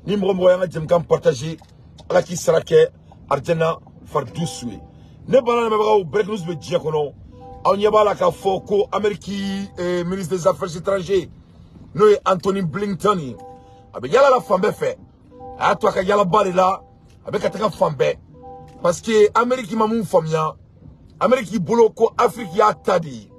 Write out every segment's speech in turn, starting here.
ni mɔgɔ mɔgɔ y'an ka jɛmukan partager ala k'i sara kɛ arjana fardu suye ne bana lamɛnbagaw break news bɛ diɲɛ kɔnɔ aw ɲɛ b'a la k'a fɔ ko Amérique ministre des affaires étrangères n'o ye Anthony Blinken ye a bɛ yala la fan bɛɛ fɛ a y'a to a ka yalaba de la a bɛ ka taga fan bɛɛ parce que Amérique ma mun faamuya Amérique bolo ko Afrique y'a ta de ye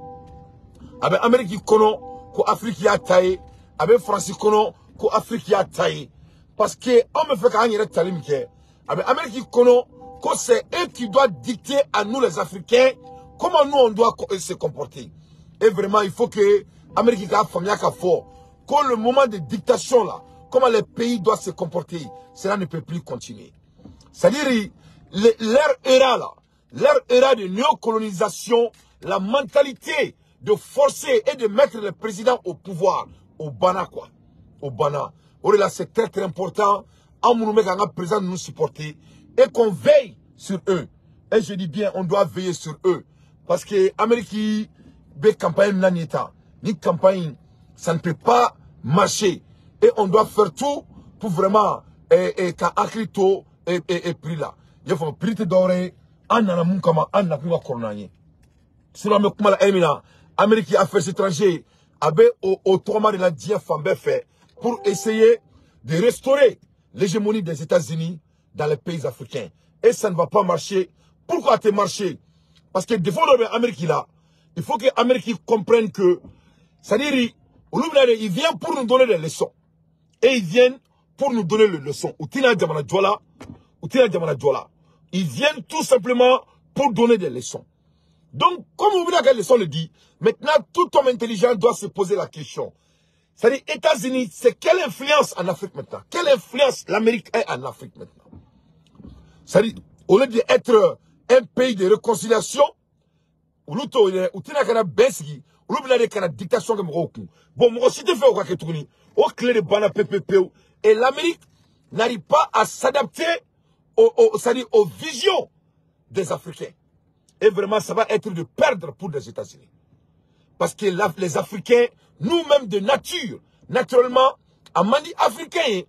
a bɛ Amérique kɔnɔ ko Afrique y'a ta ye a bɛ France kɔnɔ ko Afrique y'a ta ye parce que on me fait k'an yɛrɛ tali min kɛ a bɛ Amérique kɔnɔ ko c'est eux qui doivent dicter à nous les Africains comment nous on doit se comporter. Et vraiment il faut que Amérique a faamuya k'a fɔ que le moment de dictation là, comment les pays doivent se comporter, cela ne peut plus continuer. C'est-à-dire leur era là, leur era de néocolonisation, la mentalité de forcer et de mettre le président au pouvoir, au bana quoi, au bana. Là c'est très très important. En nous mettant un président nous supporter et qu'on veille sur eux. Et je dis bien, on doit veiller sur eux. Parce que l'Amérique, campagne ni campagne, ça ne peut pas marcher. Et on doit faire tout pour vraiment qu'un acrito et pris là. Il faut prix doré, en a mon kama, en a pour cornayer. Sur la kumala emina, Amérique affaires étrangères, avait au trauma de la dia femme fait pour essayer de restaurer l'hégémonie des États-Unis dans les pays africains. Et ça ne va pas marcher. Pourquoi ça marché? Parce que devant l'Amérique là, il faut que l'Amérique comprenne que, c'est-à-dire, ils viennent pour nous donner des leçons. Et ils viennent pour nous donner les leçons. Ils viennent tout simplement pour donner des leçons. Donc, comme vous voulez que les leçons le dit, maintenant, tout homme intelligent doit se poser la question. C'est-à-dire, États-Unis, c'est quelle influence en Afrique maintenant? Quelle influence l'Amérique est en Afrique maintenant? C'est-à-dire, au lieu d'être un pays de réconciliation, ou dictation bon, moi aussi, fait au clé de bana PPP, et l'Amérique n'arrive pas à s'adapter aux visions des Africains. Et vraiment, ça va être de perdre pour les États-Unis. Parce que les Africains, nous-mêmes de nature, naturellement, à mandi africain,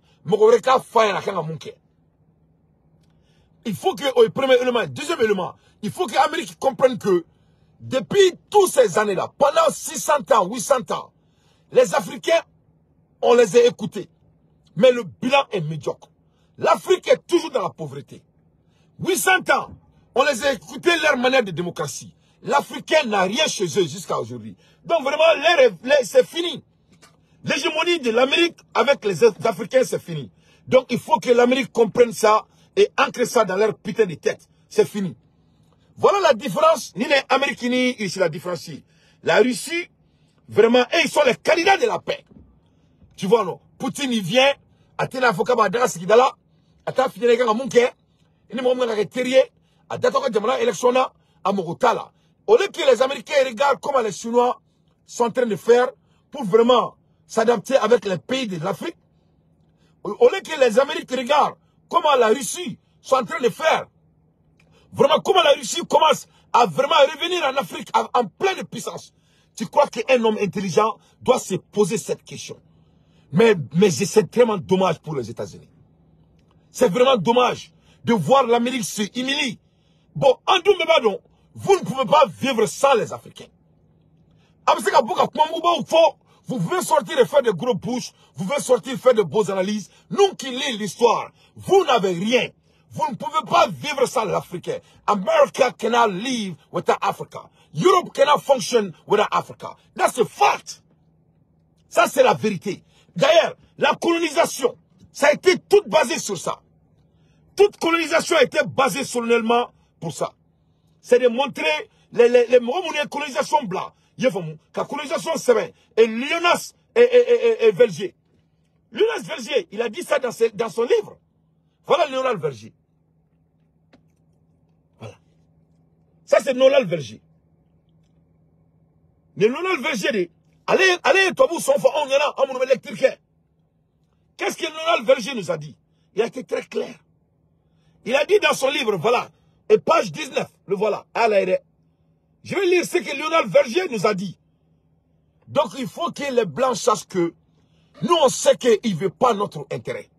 il faut que, au premier élément, deuxième élément, il faut que l'Amérique comprenne que, depuis toutes ces années-là, pendant 600 ans, 800 ans, les Africains, on les a écoutés. Mais le bilan est médiocre. L'Afrique est toujours dans la pauvreté. 800 ans, on les a écoutés leur manière de démocratie. L'Africain n'a rien chez eux jusqu'à aujourd'hui. Donc vraiment, c'est fini. L'hégémonie de l'Amérique avec les Africains, c'est fini. Donc il faut que l'Amérique comprenne ça et ancre ça dans leur putain de tête. C'est fini. Voilà la différence. Ni les Américains, ni ici la différence. La Russie, vraiment, et ils sont les candidats de la paix. Tu vois, non? Poutine, il vient, Atena Fokaba Dras Gidala, Ata Fidelega Munke, il est terrier, à Datoka Jamala élection à Mogotala. Au lieu que les Américains regardent comment les Chinois sont en train de faire pour vraiment s'adapter avec les pays de l'Afrique, au lieu que les Américains regardent comment la Russie sont en train de faire, vraiment comment la Russie commence à vraiment revenir en Afrique en pleine puissance, tu crois qu'un homme intelligent doit se poser cette question? Mais c'est vraiment dommage pour les États-Unis. C'est vraiment dommage de voir l'Amérique se humilier. Bon, en tout cas, vous ne pouvez pas vivre sans les Africains. Vous pouvez sortir et faire de gros push, vous pouvez sortir et faire de beaux analyses. Nous qui lisons l'histoire, vous n'avez rien. Vous ne pouvez pas vivre sans l'Africain. America cannot live without Africa. Europe cannot function without Africa. That's a fact. Ça, c'est la vérité. D'ailleurs, la colonisation, ça a été tout basé sur ça. Toute colonisation a été basée solennellement pour ça. C'est de montrer les colonisations blancs. La colonisation c'est vrai. Et Léonas et Vergier. Léonas Vergier, il a dit ça dans son livre. Voilà Léonas Vergier. Voilà. Ça c'est Léonas Vergier. Léonas Vergier dit, allez, toi vous son fort, on y en a, on électrique. Qu'est-ce que Léonas Vergier nous a dit? Il a été très clair. Il a dit dans son livre, voilà, et page 19, le voilà. Je vais lire ce que Léonas Vergier nous a dit. Donc il faut que les Blancs sachent que nous on sait qu'il ne veut pas notre intérêt.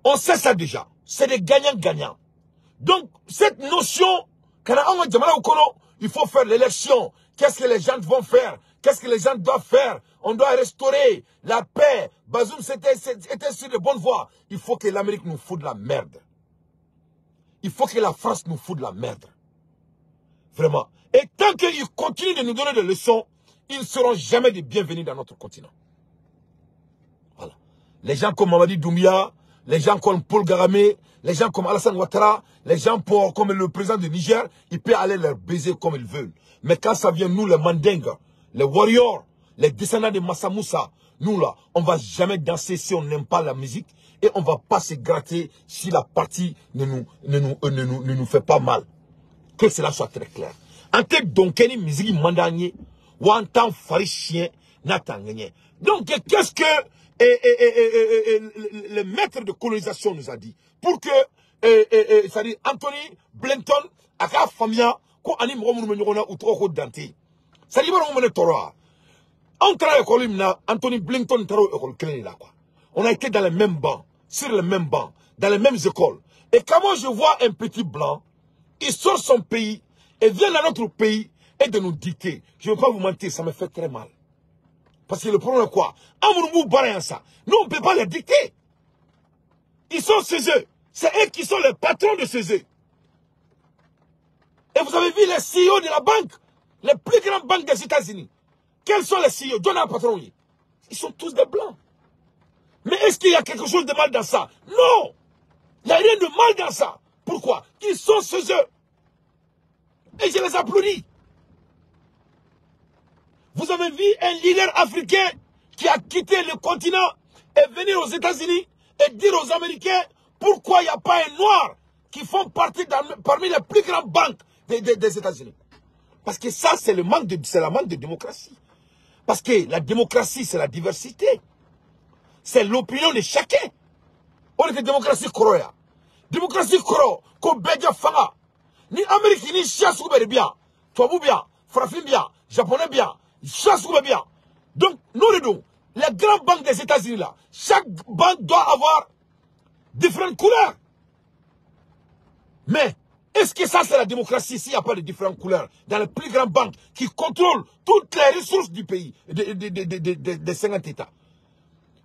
On sait ça déjà. C'est des gagnants-gagnants. Donc, cette notion, il faut faire l'élection. Qu'est-ce que les gens vont faire? Qu'est-ce que les gens doivent faire? On doit restaurer la paix. Bazoum était sur de bonnes voies. Il faut que l'Amérique nous foute de la merde. Il faut que la France nous foute de la merde. Vraiment. Et tant qu'ils continuent de nous donner des leçons, ils ne seront jamais des bienvenus dans notre continent. Voilà. Les gens comme Mamadi Doumbia, les gens comme Paul Garamé, les gens comme Alassane Ouattara, les gens comme le président du Niger, ils peuvent aller leur baiser comme ils veulent. Mais quand ça vient, nous, les Mandingues, les warriors, les descendants de Massa Moussa, nous là, on ne va jamais danser si on n'aime pas la musique et on ne va pas se gratter si la partie ne nous fait pas mal. Que cela soit très clair. En tête donc, musique mandanier, ou en tant fari chien, n'attendez. Donc, qu'est-ce que le maître de colonisation nous a dit? Pour que, c'est-à-dire, Anthony Blinken, à la famille, qu'on anime ou trop dante. C'est-à-dire, on travaille au Colimna, Anthony Blinken travaille au Colimna, quoi. On a été dans les mêmes bancs, sur les mêmes bancs, dans les mêmes écoles. Et quand moi je vois un petit blanc, il sort son pays et vient dans notre pays et de nous dicter. Je ne vais pas vous mentir, ça me fait très mal. Parce que le problème est quoi? Nous, on ne peut pas les dicter. Ils sont chez eux. C'est eux qui sont les patrons de chez eux. Et vous avez vu les CEO de la banque, les plus grandes banques des États-Unis. Quels sont les CEO? Donne un patron. Ils sont tous des blancs. Mais est-ce qu'il y a quelque chose de mal dans ça? Non! Il n'y a rien de mal dans ça. Pourquoi? Ils sont chez eux. Et je les applaudis. Vous avez vu un leader africain qui a quitté le continent et venir aux États-Unis et dire aux Américains pourquoi il n'y a pas un noir qui font partie parmi les plus grandes banques des États-Unis. Parce que ça, c'est la manque de démocratie. Parce que la démocratie, c'est la diversité. C'est l'opinion de chacun. On est démocratie croya. Démocratie cro, ko beja fanga. Ni Amérique ni chasse ou bien. Toi bien, Frafin bien, Japonais bien, chasse ou bien. Donc, nous les deux, les grandes banques des États-Unis là, chaque banque doit avoir différentes couleurs. Mais, est-ce que ça c'est la démocratie s'il n'y a pas de différentes couleurs dans les plus grandes banques qui contrôlent toutes les ressources du pays, des 50 États?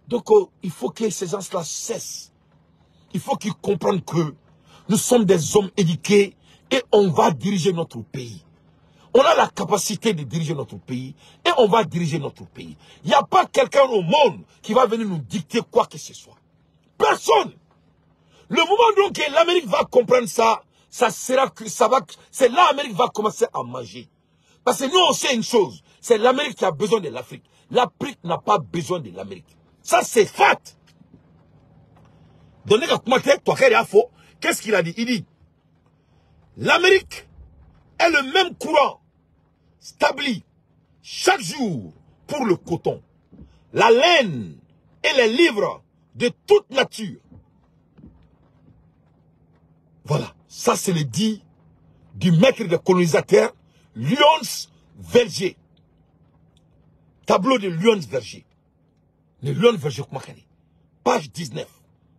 Donc, il faut que ces gens-là cessent. Il faut qu'ils comprennent que nous sommes des hommes éduqués et on va diriger notre pays. On a la capacité de diriger notre pays et on va diriger notre pays. Il n'y a pas quelqu'un au monde qui va venir nous dicter quoi que ce soit. Personne. Le moment donc que l'Amérique va comprendre ça, c'est là l'Amérique va commencer à manger. Parce que nous on sait une chose, c'est l'Amérique qui a besoin de l'Afrique. L'Afrique n'a pas besoin de l'Amérique. Ça c'est fact. Qu'est-ce qu'il a dit? Il dit, l'Amérique est le même courant établi chaque jour pour le coton, la laine et les livres de toute nature. Voilà, ça c'est le dit du maître des colonisateurs, Lyons Verger. Tableau de Lyons Verger. Le Lyons Verger, page 19,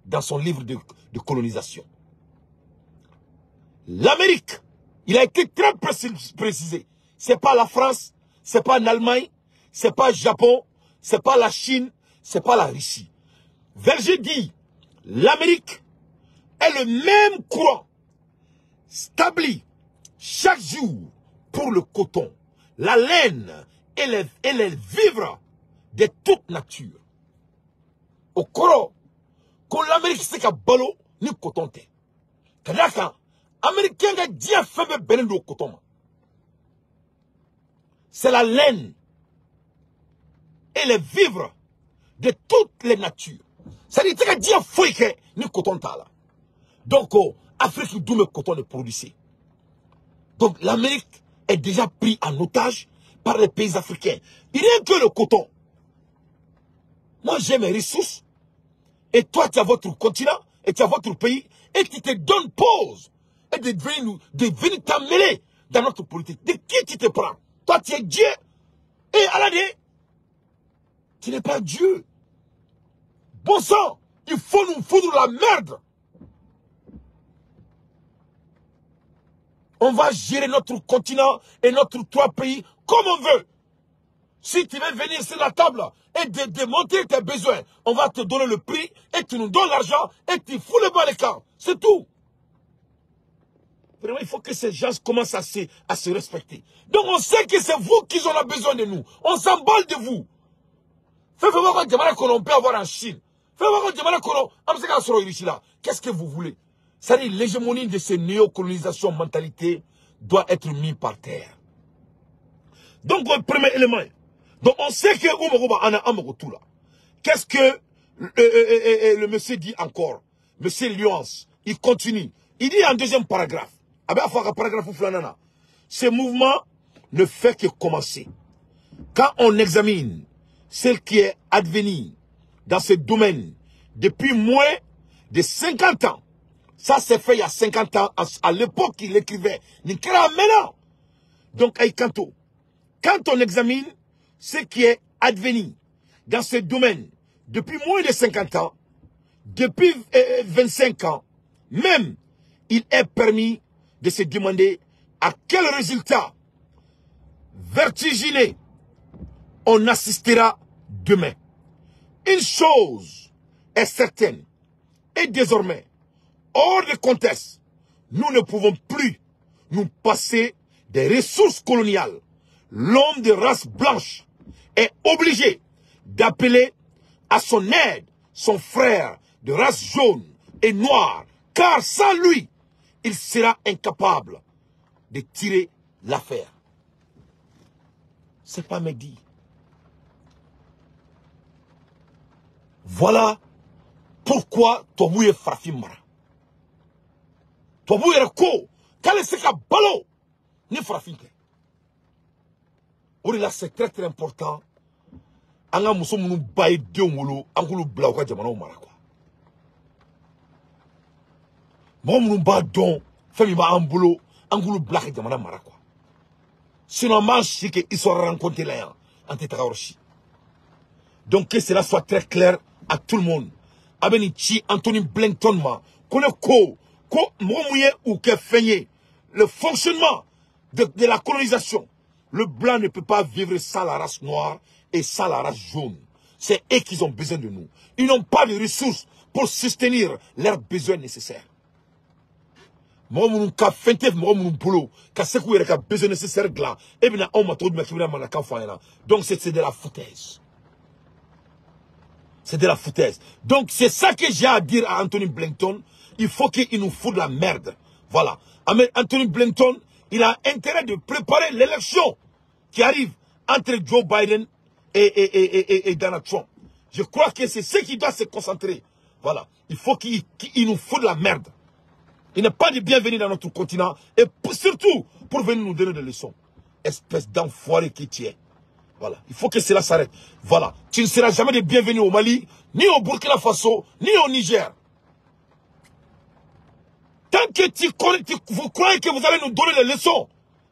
dans son livre de colonisation. L'Amérique, il a été très précisé. C'est pas la France, c'est pas l'Allemagne, c'est pas le Japon, c'est pas la Chine, c'est pas la Russie. Verger dit, l'Amérique est le même courant établi chaque jour pour le coton, la laine et les vivres de toute nature. Au courant, quand l'Amérique c'est qu'à balo, ni coton te. Kadaka, Américain a dit à faire benendo coton. C'est la laine et les vivres de toutes les natures. Ça dit que Dieu faut que ni coton tala. Donc Afrique d'où le coton est produit. Donc l'Amérique est déjà pris en otage par les pays africains. Rien que le coton. Moi j'ai mes ressources et toi tu as votre continent et tu as votre pays et tu te donnes pause et de venir t'emmêler dans notre politique. De qui tu te prends? Toi tu es Dieu et Aladé, tu n'es pas Dieu. Bon sang, Il faut nous foutre la merde. On va gérer notre continent et notre 3 pays comme on veut. Si tu veux venir sur la table et démontrer tes besoins, on va te donner le prix et tu nous donnes l'argent et tu fous le bas les camps. C'est tout. Vraiment, il faut que ces gens commencent à se respecter. Donc on sait que c'est vous qui en avez besoin de nous. On s'emballe de vous. Faites voir qu'on peut avoir en Chine. Faites voir qu'on qu'est-ce que vous voulez? C'est-à-dire l'hégémonie de ces néocolonisations mentalité doit être mise par terre. Donc le premier élément. Donc on sait que qu'est-ce que le monsieur dit encore? Monsieur Lyons, il continue. Il dit en deuxième paragraphe. Ce mouvement ne fait que commencer. Quand on examine ce qui est advenu dans ce domaine depuis moins de 50 ans, ça s'est fait il y a 50 ans, à l'époque qu'il écrivait. Donc, quand on examine ce qui est advenu dans ce domaine depuis moins de 50 ans, depuis 25 ans, même, il est permis de se demander à quel résultat vertigineux on assistera demain. Une chose est certaine, et désormais, hors de conteste, nous ne pouvons plus nous passer des ressources coloniales. L'homme de race blanche est obligé d'appeler à son aide son frère de race jaune et noire, car sans lui, il sera incapable de tirer l'affaire. C'est pas Mehdi. Voilà pourquoi Tobou est Farafim Mara. Tobou est ko, kale se ka balo, ni Farafim te. Là, c'est très très important. Anga muso munu baye de ngolo, angulu bla ka jamana mara quoi. Mo munu ba don, fami ba ambulo, angulu bla ka jamana mara quoi. Sinon manche que ils sont rencontrés là en Tétagarochi. Donc que cela soit très clair à tout le monde. Abeni chi Anthony Blinken ma kone ko momouye ou ke feigné le fonctionnement de la colonisation. Le blanc ne peut pas vivre sans la race noire et sans la race jaune. C'est eux qui ont besoin de nous. Ils n'ont pas de ressources pour soutenir leurs besoins nécessaires. Donc c'est de la foutaise. C'est de la foutaise. Donc c'est ça que j'ai à dire à Anthony Blinken. Il faut qu'il nous foute la merde. Voilà. Anthony Blinken, il a intérêt de préparer l'élection qui arrive entre Joe Biden et Donald Trump. Je crois que c'est ce qui doit se concentrer. Voilà. Il faut qu'il nous foute la merde. Il n'est pas de bienvenue dans notre continent. Et surtout, pour venir nous donner des leçons. Espèce d'enfoiré qui tu es. Voilà. Il faut que cela s'arrête. Voilà. Tu ne seras jamais de bienvenu au Mali, ni au Burkina Faso, ni au Niger. Tant que vous croyez que vous allez nous donner des leçons,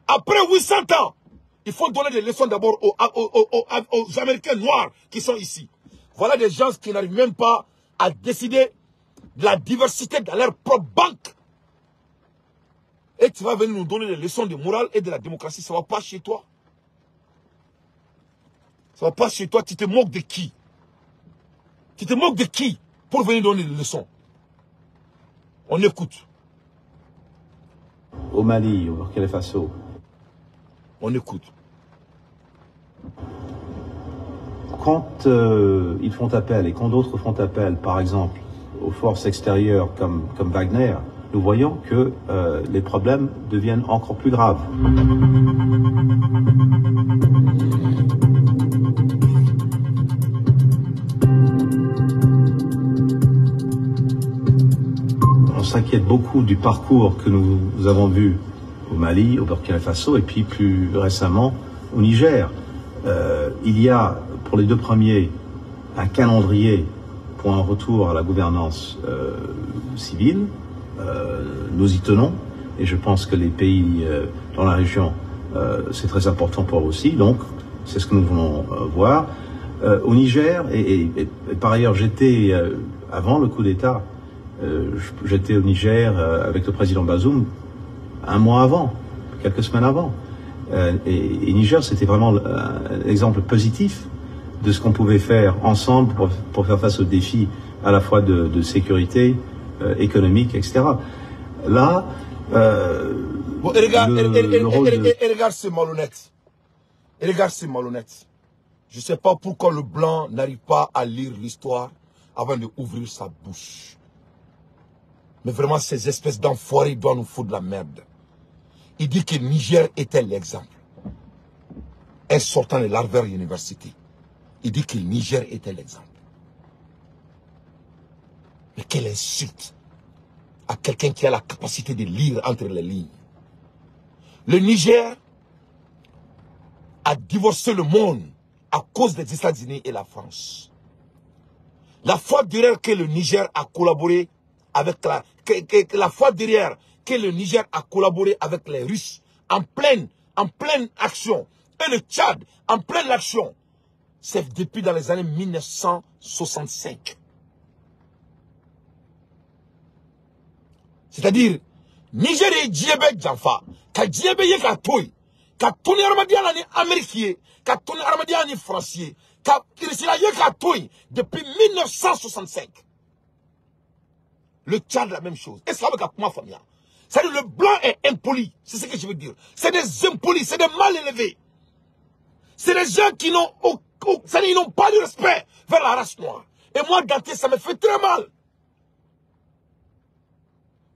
après 800 ans, il faut donner des leçons d'abord aux Américains noirs qui sont ici. Voilà des gens qui n'arrivent même pas à décider de la diversité dans leur propre banque. Et tu vas venir nous donner des leçons de morale et de la démocratie. Ça ne va pas chez toi. Ça ne va pas chez toi. Tu te moques de qui? Tu te moques de qui pour venir donner des leçons? On écoute. Au Mali, au Burkina Faso. On écoute. Quand ils font appel et quand d'autres font appel, par exemple, aux forces extérieures comme Wagner, nous voyons que les problèmes deviennent encore plus graves. On s'inquiète beaucoup du parcours que nous avons vu au Mali, au Burkina Faso et puis plus récemment au Niger. Il y a pour les deux premiers un calendrier pour un retour à la gouvernance civile. Nous y tenons et je pense que les pays dans la région c'est très important pour eux aussi, donc c'est ce que nous voulons voir. Au Niger, et par ailleurs, j'étais, avant le coup d'État, j'étais au Niger avec le président Bazoum un mois avant, quelques semaines avant. Et Niger, c'était vraiment un exemple positif de ce qu'on pouvait faire ensemble pour faire face aux défis à la fois de sécurité, économique, etc. Là, bon, et regarde, c'est malhonnête. Et regarde, c'est malhonnête. Je ne sais pas pourquoi le blanc n'arrive pas à lire l'histoire avant d'ouvrir sa bouche. Mais vraiment, ces espèces d'enfoirés doivent nous foutre de la merde. Il dit que Niger était l'exemple. Un sortant de l'Harvard University. Il dit que le Niger était l'exemple. Mais quelle insulte à quelqu'un qui a la capacité de lire entre les lignes. Le Niger a divorcé le monde à cause des États-Unis et la France. La fois derrière que le Niger a collaboré avec la fois derrière que le Niger a collaboré avec les Russes en pleine action, et le Tchad en pleine action, c'est depuis dans les années 1965. C'est-à-dire, Niger et Djibé Djanfa, ka Djibé ye ka toy, ka Tony Armadia ni Américain, ka Tony Armadia ni Français, ka Irisila ye ka toy depuis 1965. Le Tchad, la même chose. Et ça va avec ma famille. C'est-à-dire, le blanc est impoli. C'est ce que je veux dire. C'est des impolis, c'est des mal élevés. C'est des gens qui n'ont pas de respect vers la race noire. Et moi, Dante, ça me fait très mal.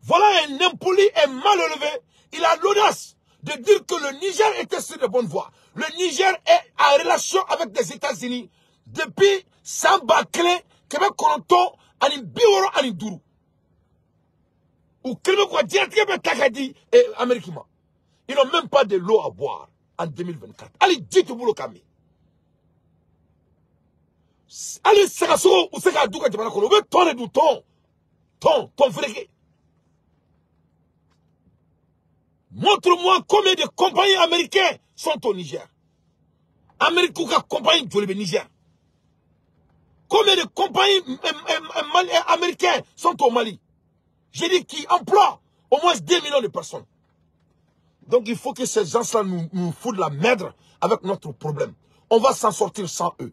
Voilà un impoli et mal élevé. Il a l'audace de dire que le Niger était sur de bonnes voies. Le Niger est en relation avec les États-Unis depuis Samba Clé, Québec Coronton, Ani Bioro, Ani Dourou. Ou Québec quoi directement Takadi et Américain. Ils n'ont même pas de l'eau à boire en 2024. Allez, dites-vous boulot Kami. Allez, c'est à ou c'est à Douka Djamana Kolo. Vous tournez du ton frégué. Montre-moi combien de compagnies américaines sont au Niger. Américaine compagnie du Niger. Combien de compagnies américaines sont au Mali? J'ai dit qui emploient au moins 2 millions de personnes. Donc il faut que ces gens-là nous foutent la merde avec notre problème. On va s'en sortir sans eux.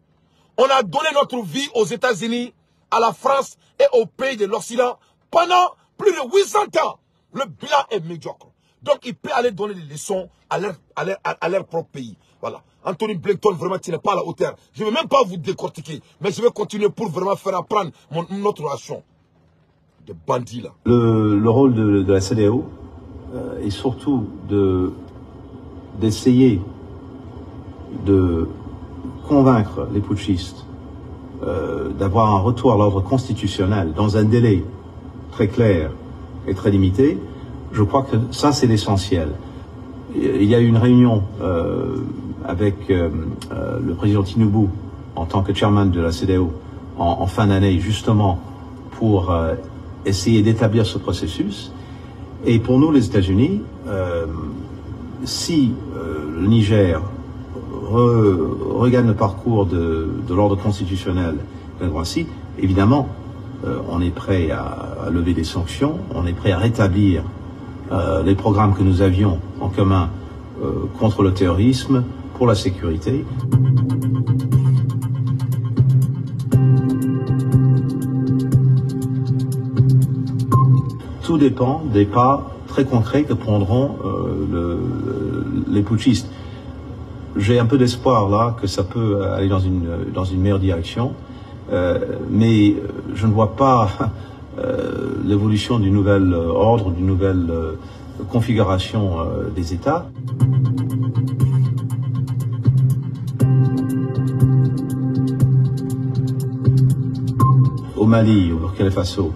On a donné notre vie aux États-Unis, à la France et aux pays de l'Occident pendant plus de 800 ans. Le bilan est médiocre. Donc il peut aller donner des leçons à leur propre pays. Voilà. Anthony Blinken, vraiment, tu n'es pas à la hauteur. Je ne vais même pas vous décortiquer, mais je vais continuer pour vraiment faire apprendre notre relation. De bandits là. Le rôle de la CEDEAO est surtout d'essayer de convaincre les putschistes d'avoir un retour à l'ordre constitutionnel dans un délai très clair et très limité. Je crois que ça, c'est l'essentiel. Il y a eu une réunion avec le président Tinubu en tant que chairman de la CEDEAO en fin d'année, justement pour essayer d'établir ce processus. Et pour nous, les États-Unis, si le Niger regagne le parcours de l'ordre constitutionnel, évidemment, on est prêt à lever des sanctions, on est prêt à rétablir les programmes que nous avions en commun contre le terrorisme, pour la sécurité. Tout dépend des pas très concrets que prendront les putschistes. J'ai un peu d'espoir là que ça peut aller dans une meilleure direction, mais je ne vois pas l'évolution du nouvel ordre, d'une nouvelle configuration des États. Au Mali, au Burkina Faso,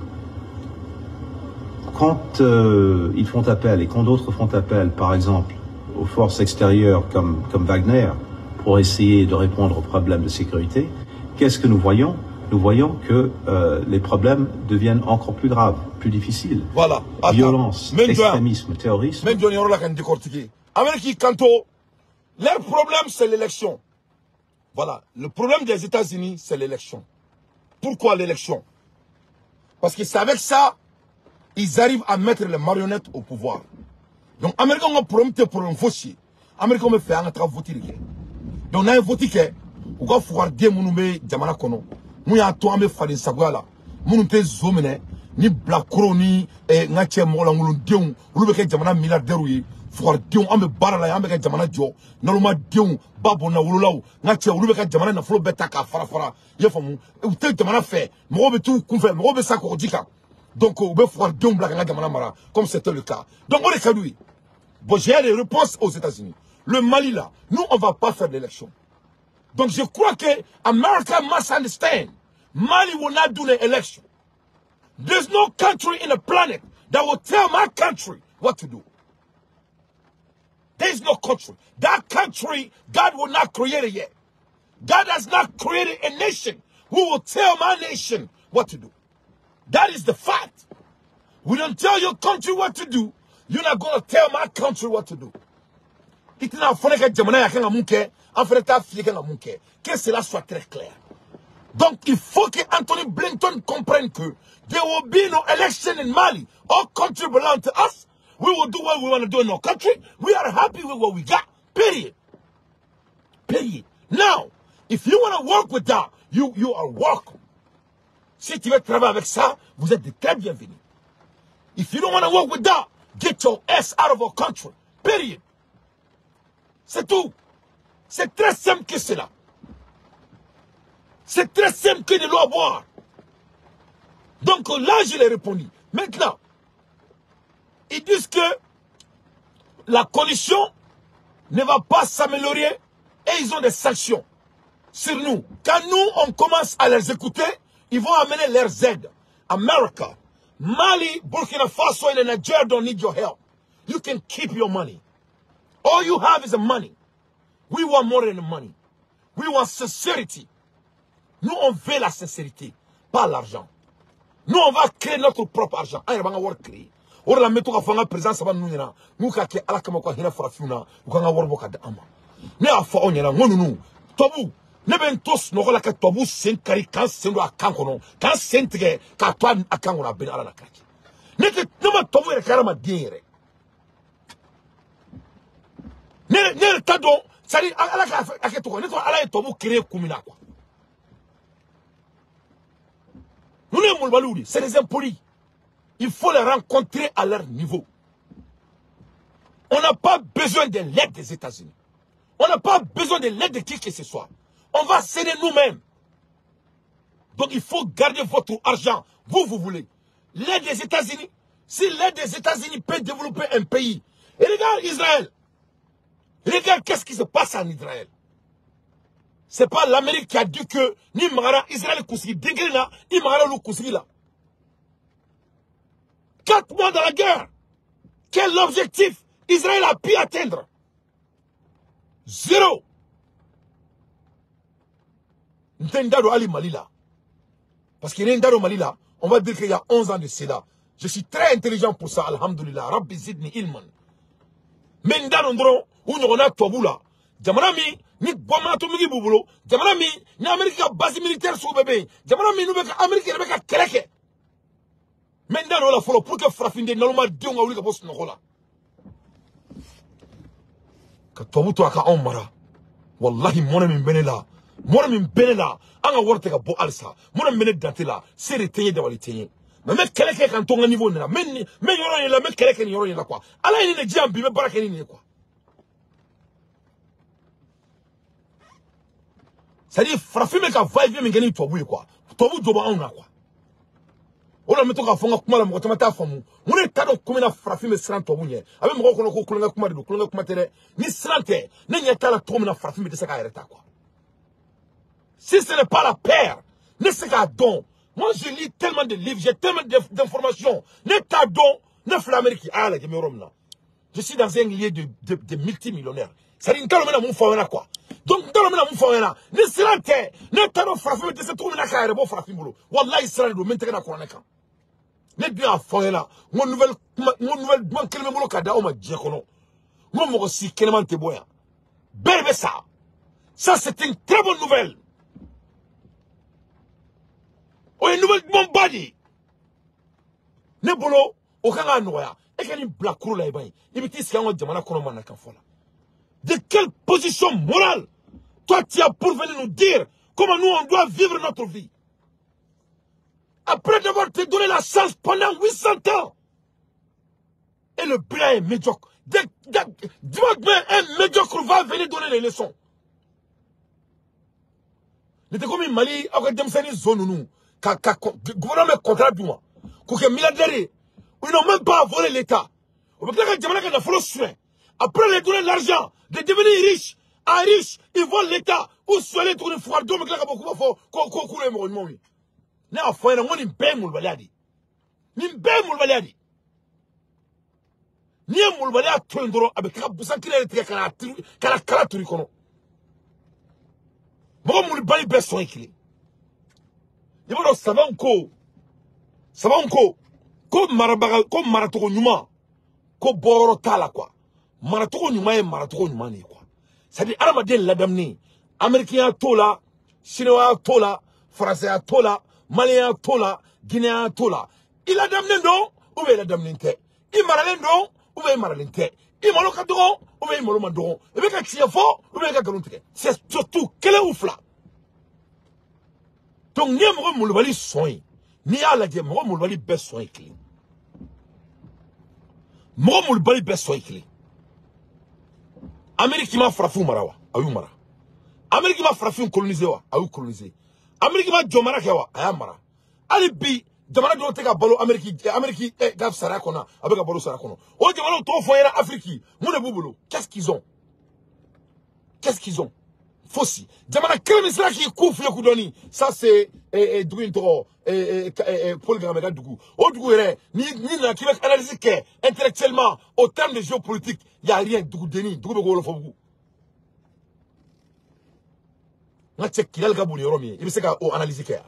quand ils font appel, et quand d'autres font appel, par exemple, aux forces extérieures comme Wagner, pour essayer de répondre aux problèmes de sécurité, qu'est-ce que nous voyons? Nous voyons que les problèmes deviennent encore plus graves, plus difficiles. Voilà. Violence, extrémisme, terrorisme. Même leur problème, c'est l'élection. Voilà. Le problème des États-Unis, c'est l'élection. Pourquoi l'élection? Parce que c'est avec ça, ils arrivent à mettre les marionnettes au pouvoir. Donc, les Américains ont promis pour un votier. Les Américains ont fait un travail voté. Donc, on a un voté qui est, on va pouvoir dire, mon nom est Jamana Kono. Moi, il y a un toit, mais Fadin Sagouala. Mon nom est Zomene, ni Black Crony, et Natche Mola, mon Dion, ou le Béké Jamana milliardaire, pouvoir Dion, on me barre là, on me Jamana Joe, normalement Dion, Babona, Oulao, Natche, ou le Béké Jamana, n'a pas Betaka, Farafara, Yafamou, ou tel Jamana fait, Mobe tout, Koufé, Mobe Sakodika. Donc, on va pouvoir Dion Black Jamana Mara, comme c'était le cas. Donc, on est cadué. Bon, j'ai les réponses aux États-Unis. Le Mali là, nous on va pas faire d'élection. Donc je crois que America must understand. Mali will not do the election. There's no country in the planet that will tell my country what to do. There is no country. That country, God will not create it yet. God has not created a nation who will tell my nation what to do. That is the fact. We don't tell your country what to do. You're not going to tell my country what to do. Que cela soit très clair. Donc, il faut que Anthony Blinken comprenne que there will be no election in Mali. Our country belongs to us. We will do what we want to do in our country. We are happy with what we got. Period. Period. Now, if you want to work with that, you are welcome. Si tu veux travailler avec ça, vous êtes de très bienvenus. If you don't want to work with that, get your ass out of our country. Period. C'est tout. C'est très simple que cela. C'est très simple que de l'eau à boire. Donc là, je l'ai répondu. Maintenant, ils disent que la condition ne va pas s'améliorer et ils ont des sanctions sur nous. Quand nous, on commence à les écouter, ils vont amener leurs aides. America, Mali, Burkina Faso and Nigeria don't need your help. You can keep your money. All you have is the money. We want more than the money. We want sincerity. Nous, on veut la sincérité, pas l'argent. Nous, on va créer notre propre argent. On va créer. On va mettre en présence de nous. Nous, on ala kama kwa hina farafuna. Nous, on va voir de ama. Ne a fa onyana ngonu. Tobu. Ne ben tos no la ka tobu sen kari kan sen do akankono. Kan sen tige ka to akankono ben ala na kaki. Ne ke no ma tobu e karama diere. Ne tado sari ala ka aketo ne to ala e tobu créer kumina quoi. Nous les Moulbaloudi, c'est des impolis. Il faut les rencontrer à leur niveau. On n'a pas besoin de l'aide des États-Unis. On n'a pas besoin de l'aide de qui que ce soit. On va céder nous-mêmes. Donc il faut garder votre argent. Vous voulez. L'aide des États-Unis. Si l'aide des États-Unis peut développer un pays. Et regarde Israël. Regarde qu'est-ce qui se passe en Israël. C'est pas l'Amérique qui a dit que ni Mara Israël Koussi Degrena, ni Mara le Koussi là. 4 mois dans la guerre. Quel objectif Israël a pu atteindre? 0. Ndendado Ali Malila. Parce qu'il y a Ndendado Malila, on va dire qu'il y a 11 ans de cela. Je suis très intelligent pour ça, alhamdulillah. Rabbi Zidni Ilman. Mais Ndendado Ndron, où nous a Toboula. Jamanami, ni Bomato Migi Bubulo, Jamanami, ni Amérique base militaire sous bébé, Jamanami, nous avons Amérique avec Keleke. Maintenant, on a fallu pour que Frafinde, normalement, Dieu a voulu que poste Nola. Quand Tobuto a ka Omara, Wallahi, mon ami Benela, mon ami Benela, Anga Warteka Bo Alsa, mon ami Benet Dantela, c'est les teignes de Walitien. Mais même Keleke quand on a niveau, mais y'aura la même Keleke n'y aura quoi. Allah, il est jambi, mais Barakeni quoi. C'est-à-dire, fraffe me ka va-et-vient me gagner tobu quoi. Tobu doba on a quoi. On a mis tout à fond comme la motomata famu. On est tado comme na fraffe me sran tobu nye. Avec moi qu'on a kolonga kuma de kolonga kuma tere. Ni srante, ni nyata la tobu na fraffe me de ça ereta quoi. Si ce n'est pas la paire, ne c'est qu'à don. Moi je lis tellement de livres, j'ai tellement d'informations. Ne ta don, ne l'Amérique ah la gemerom là. Je suis dans un lieu de multimillionnaires. Ça dit quand on a mon fond quoi. Donc, dans le monde, on fait un ne sera-t-il, ne t'as frappé de cette tournée à carré, bon frappé boulot. Wallah, il sera le maintenant à quoi on est quand. Ne bien faire là, mon nouvelle, bon, quel boulot qu'à d'ailleurs, ma diacono. Mon aussi, quel man te boya. Belle ça. Ça, c'est une très bonne nouvelle. Oh, une nouvelle bonne body. Nebolo, au Kanga Noya, et qu'il y a une blague courte là, il me dit qu'il y a un diamant qu'on a de quelle position morale toi tu as pour venir nous dire comment nous on doit vivre notre vie? Après d'avoir te donné la chance pendant 800 ans. Et le bilan est médiocre. Dis-moi un médiocre va venir donner les leçons. Il était comme un Mali, avec des zone nous, gouvernement contrat du mois, qu'aucun milliardaire, ils n'ont même pas volé l'État. Après les donner l'argent, de devenir riche, en riche, ils volent l'État, ou soit les tourner foire d'homme, mais beaucoup de fois, qu'on coule mon nom. N'a pas fait un peu de baladi. Ni ben mulbaliadi. Ni mulbalia tondro avec la bousan qui est kala turi kono. Mo mulbali beso ikili. Yebo sabanko ko marabaga ko maratoko nyuma ko boro tala quoi. Maratoko nyuma e maratoko nyuma ni quoi. C'est-à-dire aramadien ladamni américain tola, chinois tola, français tola, malien tola, guinéen tola. Il a damné non ou il a damné te. Il maralen non ou il maralen te. Il malo kadron ou il malo madron. Et bien quand il y a fort ou bien quand il c'est surtout quel est ouf là. Donc ni mo mulbali soin ni ala je mo mulbali besoin clé. Mo mulbali besoin clé. Amérique m'a frappé marawa, ayu mara. Amérique m'a frappé colonisé wa, ayu colonisé. Amérique m'a jomara kewa, ayamara. Ali bi jamana do te ka balo Amérique gaf sara kona, avec ka balo sara kono. O jamana to fo era Afrique, mo ne bubulo. Qu'est-ce qu'ils ont? Qu'est-ce qu'ils ont? Fossi. Jamana kremi sra ki kufu yoku doni. Ça c'est Douin Toro Paul Gamega Dougou. O Dougou ni na ki mek analyse ke intellectuellement au terme de géopolitique, il y a rien Dougou Deni, Dougou Bego lo fobu. Na check kilal gabuni romi, il se ka o analyse ke.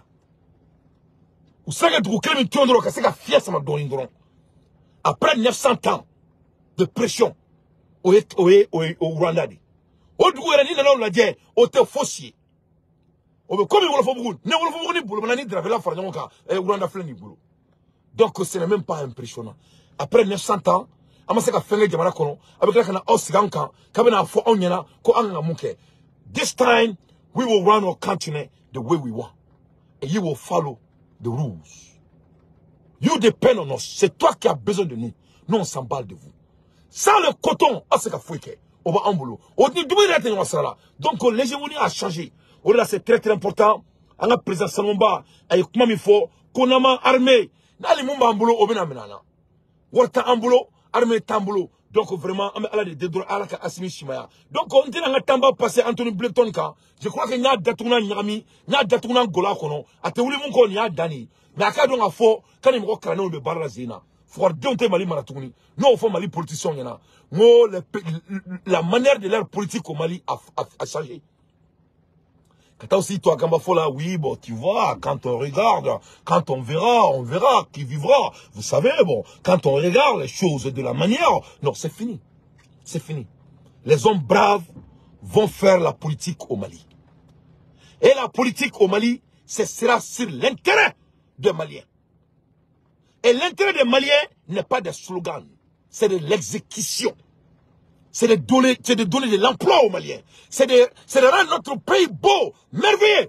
Ou sanga Dougou kremi tondro ka se ka fier sama doni ndron. Après 900 ans de pression au Rwanda di. O Dougou ni na la dje o te fossier. Comme il faut beaucoup, donc ce n'est même pas impressionnant. Après 900 ans, this time we will run our continent the way we want, and you will follow the rules. You depend on us. C'est toi qui as besoin de nous. Nous on s'emballe de vous. Sans le coton, donc l'hégémonie a changé. Là, c'est très très important. On a président Salomba, et comme il faut, qu'on a armé. Nali mumba ambulo, obena menana. Warta ambulo, armé tambulo. Donc vraiment, on a des droits à la Assimi Shimaya. Donc on dit que tamba passé Anthony Blinton ka. Je crois que n'y a datuna nyami, n'y a datuna gola kono. Ate wuli munko n'y a dani. Mais à kadon a faux, quand il me recrane on be barra zina. Faut donter Mali maratuni. Non, faut Mali politicien yana. La manière de leur politique au Mali a changé. Quand aussi toi Gambafola, oui, bon, tu vois, quand on regarde, quand on verra qui vivra. Vous savez, bon, quand on regarde les choses de la manière, non, c'est fini. C'est fini. Les hommes braves vont faire la politique au Mali. Et la politique au Mali, ce sera sur l'intérêt des Maliens. Et l'intérêt des Maliens n'est pas des slogans, c'est de l'exécution. C'est de donner de l'emploi aux Maliens. C'est de rendre notre pays beau, merveilleux.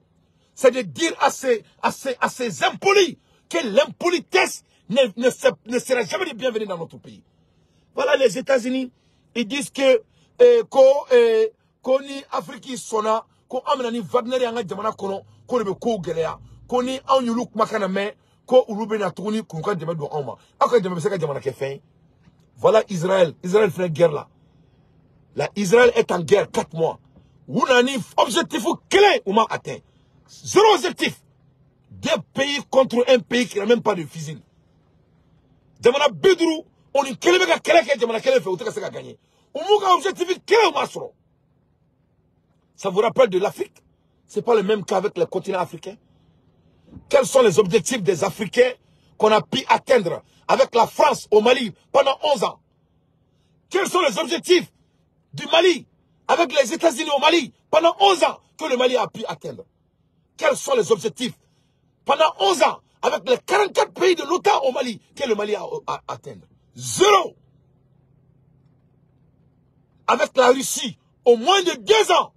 C'est de dire à ces impolis que l'impolitesse ne sera jamais le bienvenu dans notre pays. Voilà, les États-Unis, ils disent que Koni Afrique sona, ko amnani Wagner yanga jamana kono, ko be ko gelea, koni anyuluk makaname, ko ulube na tuni kunka deme do oma. Aka deme seka jamana ke fin. Voilà Israël fait guerre là. La Israël est en guerre 4 mois. Vous n'avez objectif clé ou atteint. Zéro objectif. Des pays contre un pays qui n'a même pas de fusil. Jamana Bidrou, on est quel jamana quel fait, ou t'as qu'à gagner. Ou mouga objectif clé ou masro. Ça vous rappelle de l'Afrique? C'est pas le même cas avec le continent africain. Quels sont les objectifs des Africains qu'on a pu atteindre avec la France au Mali pendant 11 ans? Quels sont les objectifs du Mali avec les États-Unis au Mali, pendant 11 ans, que le Mali a pu atteindre? Quels sont les objectifs? Pendant 11 ans, avec les 44 pays de l'OTAN au Mali, que le Mali a atteindre? Zéro. Avec la Russie, au moins de 2 ans.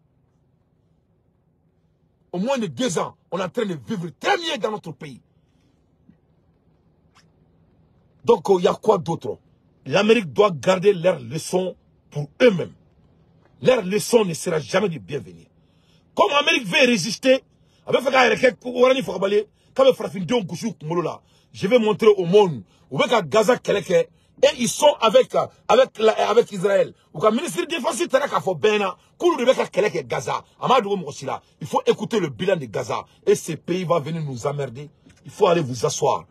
Au moins de 2 ans, on est en train de vivre très bien dans notre pays. Donc, il y a quoi d'autre? L'Amérique doit garder leurs leçons pour eux-mêmes. Leur leçon ne sera jamais de bienvenue. Comme l'Amérique veut résister, je vais montrer au monde où Gaza et ils sont avec Israël. Le ministre de la Défense Gaza. Il faut écouter le bilan de Gaza. Et ce pays va venir nous emmerder. Il faut aller vous asseoir.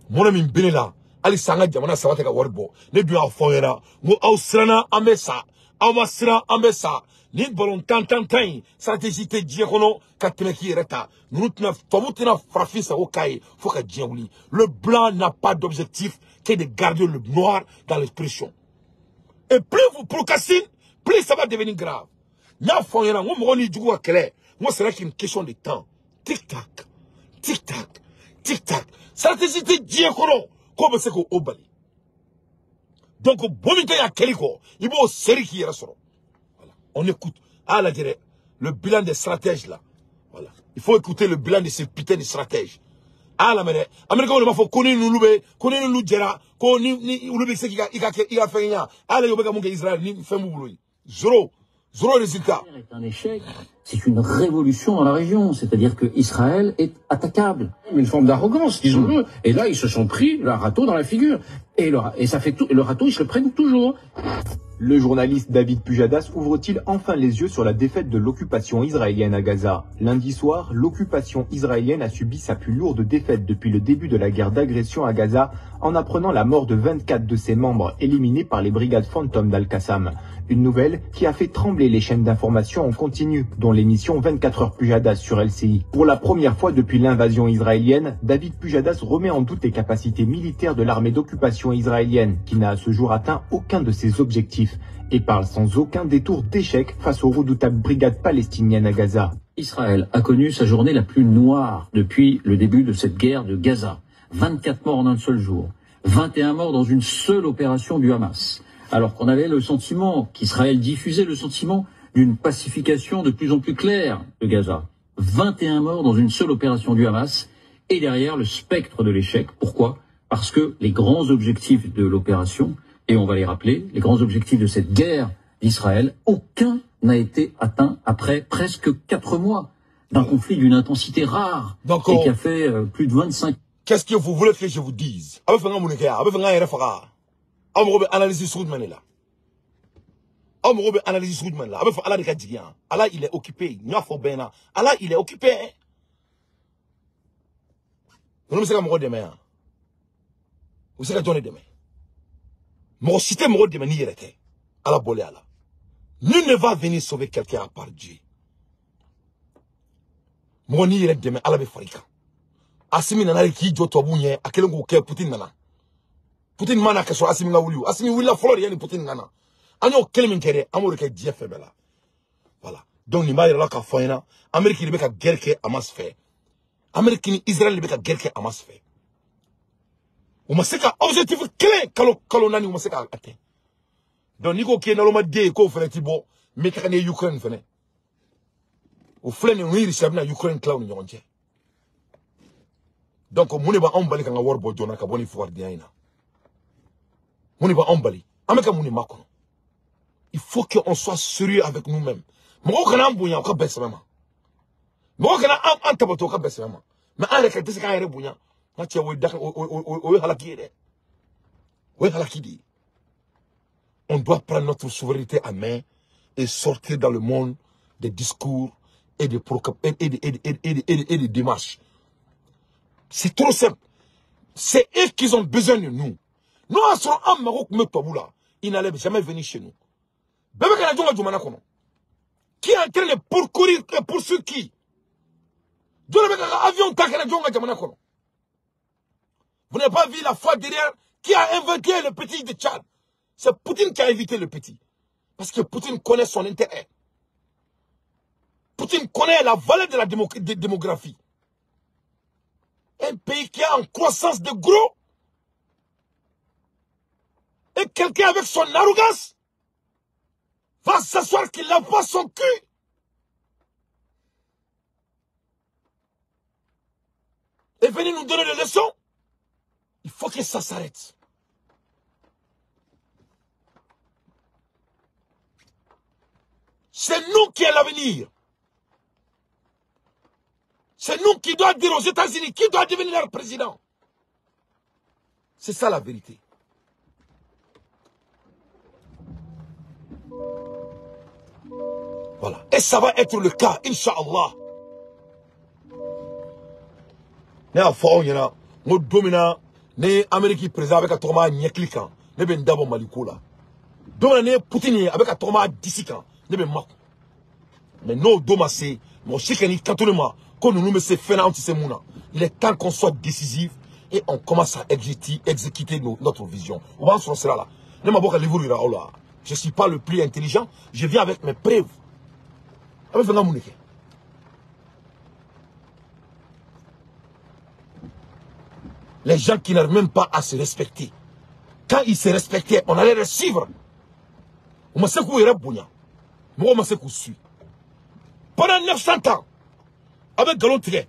Mon ami Benela, Ali Sanga Jamana Savateka Warbo, ne du Afoyera, Mo Austrana Amesa, Amasra Amesa, Nid Bolon Tantan, stratégie de Diekono, Katemeki Reta, Nutna, Famutina Frafis Okai, Foka Djaouli. Le blanc n'a pas d'objectif que de garder le noir dans l'expression. Et plus vous procrastinez, plus ça va devenir grave. Nya Foyera, Mo Moni Djou Akele, moi c'est là qu'une question de temps. Tic-tac, tic-tac, tic-tac. Stratégie de Diekono, comme c'est qu'au Bali. Donc, Bomité à Keliko, il faut série qui est restaurant. Voilà. On écoute. Ah, là, le bilan des stratèges, là. Voilà. Il faut écouter le bilan de ces putains de stratèges. Ah, là, mais, Américain, on faut connaître nous, connaître nous, Djera, connaître nous, c'est qui a fait rien. Ah, là, il y a Israël, ni fait mou, zéro. Zéro résultat. C'est un échec. C'est une révolution dans la région. C'est-à-dire que Israël est attaquable. Une forme d'arrogance, disons-le. Et là, ils se sont pris le râteau dans la figure. Et ça fait tout. Le râteau, ils se le prennent toujours. Le journaliste David Pujadas ouvre-t-il enfin les yeux sur la défaite de l'occupation israélienne à Gaza? Lundi soir, l'occupation israélienne a subi sa plus lourde défaite depuis le début de la guerre d'agression à Gaza en apprenant la mort de 24 de ses membres éliminés par les brigades fantômes d'Al-Qassam. Une nouvelle qui a fait trembler les chaînes d'information en continu, dont l'émission 24 heures Pujadas sur LCI. Pour la première fois depuis l'invasion israélienne, David Pujadas remet en doute les capacités militaires de l'armée d'occupation israélienne, qui n'a à ce jour atteint aucun de ses objectifs, et parle sans aucun détour d'échec face aux redoutables brigades palestiniennes à Gaza. Israël a connu sa journée la plus noire depuis le début de cette guerre de Gaza. 24 morts en un seul jour, 21 morts dans une seule opération du Hamas. Alors qu'on avait le sentiment, qu'Israël diffusait le sentiment d'une pacification de plus en plus claire de Gaza. 21 morts dans une seule opération du Hamas, et derrière le spectre de l'échec. Pourquoi? Parce que les grands objectifs de l'opération, et on va les rappeler, les grands objectifs de cette guerre d'Israël, aucun n'a été atteint après presque 4 mois d'un conflit d'une intensité rare, et qui a fait plus de 25. Qu'est-ce que vous voulez que je vous dise? Analyse Soudman là. Analyse Soudman là. Allah il est occupé. Allah il est occupé. Vous ne savez pas demain. Vous savez donner demain. Mon cité mon demain ni était. Allah bolé Allah. Nul ne va venir sauver quelqu'un à part Dieu. Mon ni demain Allah be farika. Asimi nana ki joto bunye akelen ko ke Putin nana. Putin mana ka so asimi nga wuliu asimi willa flor yani Putin nana anyo kelmin kere amuru ke dia febela voilà donc ni ma yela ka foyna Amerique ni be ka guerre ke amas fait Amerique ni Israël ni be ka guerre ke amas fait o maseka objectif clé kalo nani o maseka atteint donc ni ko ke na lo ma de ko fene ti bo me ka ne Ukraine fene o flene ni risabna Ukraine clown nyonje donc muni ba on bali ka nga worbo jona ka boni fuar diaina. Il faut qu'on soit sérieux avec nous-mêmes. Mais on doit prendre notre souveraineté à main et sortir dans le monde des discours et des démarches. C'est trop simple. C'est eux qui ont besoin de nous. Nous, il n'allait jamais venir chez nous. Qui est en train de pourcourir et poursuivre qui? Vous n'avez pas vu la foi derrière qui a inventé le petit de Tchad? C'est Poutine qui a invité le petit. Parce que Poutine connaît son intérêt. Poutine connaît la valeur de la démographie. Un pays qui est en croissance de gros. Et quelqu'un avec son arrogance va s'asseoir qu'il n'a pas son cul. Et venir nous donner des leçons. Il faut que ça s'arrête. C'est nous qui avons l'avenir. C'est nous qui doivent dire aux États-Unis qui doit devenir leur président. C'est ça la vérité. Voilà. Et ça va être le cas, Inch'Allah. Ne a fɔ aw ɲɛna n ko don min na ne Amérique président bɛ ka tɔgɔma ɲɛkili kan ne bɛ n dabɔ Mali ko la don min na ne Poutine ye a bɛ ka tɔgɔma disi kan ne bɛ n makun mais n'o don ma se mɔgɔ si ka n'i kanto ne ma ko ninnu bɛ se fɛn na anw tɛ se mun na il est temps qu'on soit décisif et on commence à exécuter notre vision o b'an sɔrɔ sira la ne ma bɔ ka livre yira aw la je suis pas le plus intelligent je viens avec mes preuves a bɛ fɛ n ka mun de kɛ. Les gens qui n'arrivent même pas à se respecter. Quand ils se respectaient, on allait les suivre. On m'a secoué Rabounia. Moi, on m'a secoué. Pendant 900 ans, avec Galon Tigre,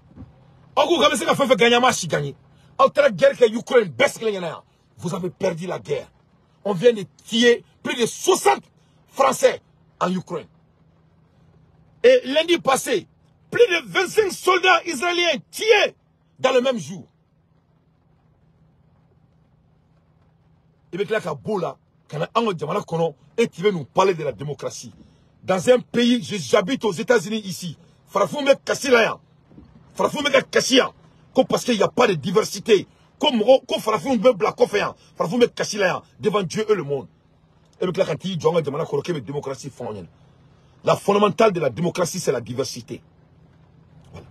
vous avez perdu la guerre. On vient de tuer plus de 60 Français en Ukraine. Et lundi passé, plus de 25 soldats israéliens tués dans le même jour. Et bien, et tu veux nous parler de la démocratie. Dans un pays, j'habite aux États-Unis ici. Parce qu'il n'y a pas de diversité. Devant Dieu et le monde. Et bien, la fondamentale de la démocratie, c'est la diversité. Voilà.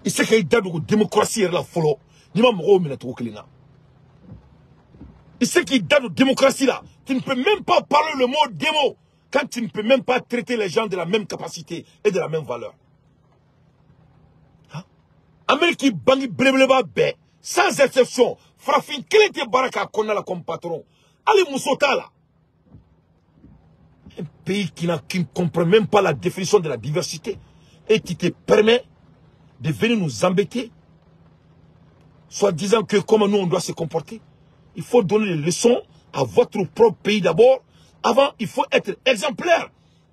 Il sait qu'il y a une démocratie et la follow. Il sait qu'il y a une démocratie là. Tu ne peux même pas parler le mot démo quand tu ne peux même pas traiter les gens de la même capacité et de la même valeur. Amérique bangi blebleba be sans exception. Frafin Kelete Baraka Konala comme patron. Ali Moussota là. Un pays qui ne comprend même pas la définition de la diversité et qui te permet de venir nous embêter, soit disant que comment nous on doit se comporter. Il faut donner des leçons à votre propre pays d'abord. Avant, il faut être exemplaire.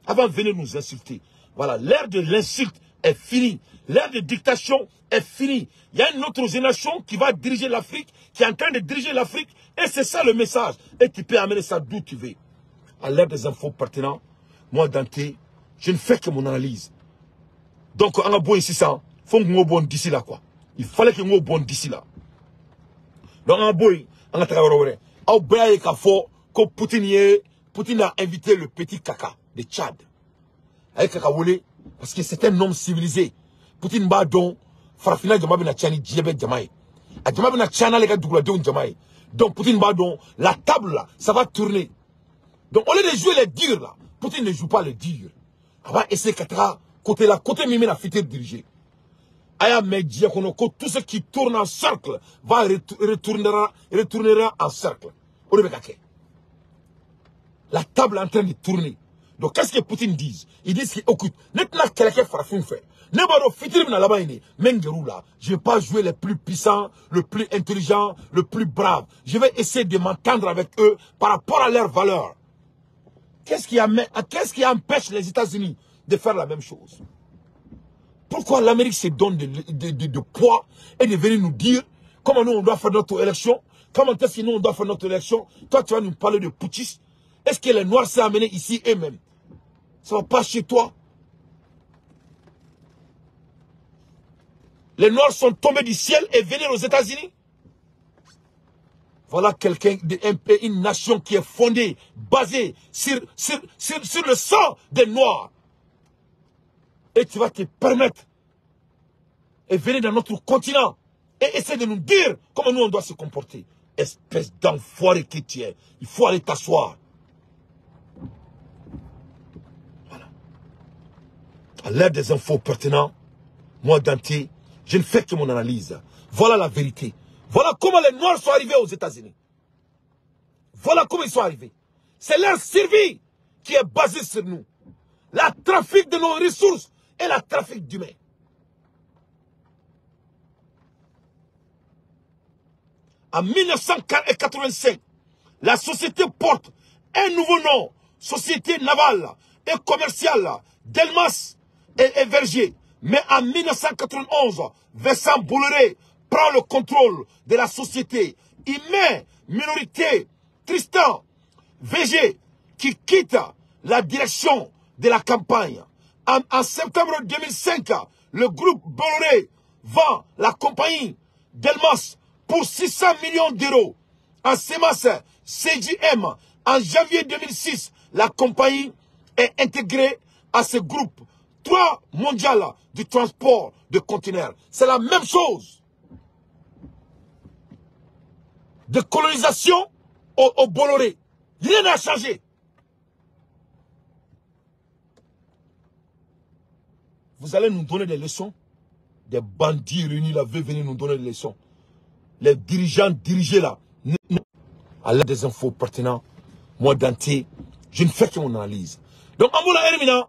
Avant de venir nous insulter. Voilà, l'ère de l'insulte est finie. L'ère de dictation est finie. Il y a une autre génération qui va diriger l'Afrique, qui est en train de diriger l'Afrique. Et c'est ça le message. Et tu peux amener ça d'où tu veux. À l'ère des infos pertinents, moi, Dante, je ne fais que mon analyse. Donc, on a beau ici, ça, il faut qu'on bon d'ici là, quoi. Il fallait qu'on soit bon d'ici là. Donc, on a beau, on a travaillé. Poutine a invité le petit Kaka de Tchad. Avec Kakaoulé, parce que c'est un homme civilisé. Poutine ba don, farafina jama bina tchani djebe jamaï. A jama bina tchana les gars dougla don jamaï. Donc Poutine ba don, la table là, ça va tourner. Donc au lieu de jouer les durs là, Poutine ne joue pas les durs. On va essayer Katara, côté là, côté Mimi la fité diriger. Aya média qu'on a tout ce qui tourne en cercle va retournera en cercle. Au lieu de la table est en train de tourner. Donc, qu'est-ce que Poutine dit? Ils disent qu'écoute, maintenant, quelqu'un farafin fait. Je ne vais pas jouer les plus puissants, le plus intelligent, le plus brave. Je vais essayer de m'entendre avec eux par rapport à leurs valeurs. Qu'est-ce qui empêche les États-Unis de faire la même chose? Pourquoi l'Amérique se donne de poids et de venir nous dire comment nous on doit faire notre élection? Comment est-ce que nous on doit faire notre élection? Toi, tu vas nous parler de putschisme. Est-ce que les Noirs s'est amené ici eux-mêmes? Ça ne va pas chez toi. Les Noirs sont tombés du ciel et venus aux États-Unis. Voilà quelqu'un, une nation qui est fondée, basée sur le sang des Noirs. Et tu vas te permettre de venir dans notre continent et essayer de nous dire comment nous on doit se comporter. Espèce d'enfoiré que tu es. Il faut aller t'asseoir. À l'ère des infos pertinents, moi Dante, je ne fais que mon analyse. Voilà la vérité. Voilà comment les Noirs sont arrivés aux États-Unis. Voilà comment ils sont arrivés. C'est leur survie qui est basée sur nous. La trafic de nos ressources et la trafic d'humains. En 1985, la société porte un nouveau nom, Société navale et commerciale Delmas et Verger. Mais en 1991, Vincent Bolloré prend le contrôle de la société. Il met minorité Tristan Verger qui quitte la direction de la campagne. En septembre 2005, le groupe Bolloré vend la compagnie Delmas pour 600 millions d'euros. En semences CGM, en janvier 2006, la compagnie est intégrée à ce groupe 3 mondial du transport de conteneurs. C'est la même chose. De colonisation au Bolloré. Rien n'a changé. Vous allez nous donner des leçons. Des bandits réunis là veulent venir nous donner des leçons. Les dirigeants dirigés là. À l'aide des infos pertinents, moi Dante, je ne fais que mon analyse. Donc, en voilà, Hermina,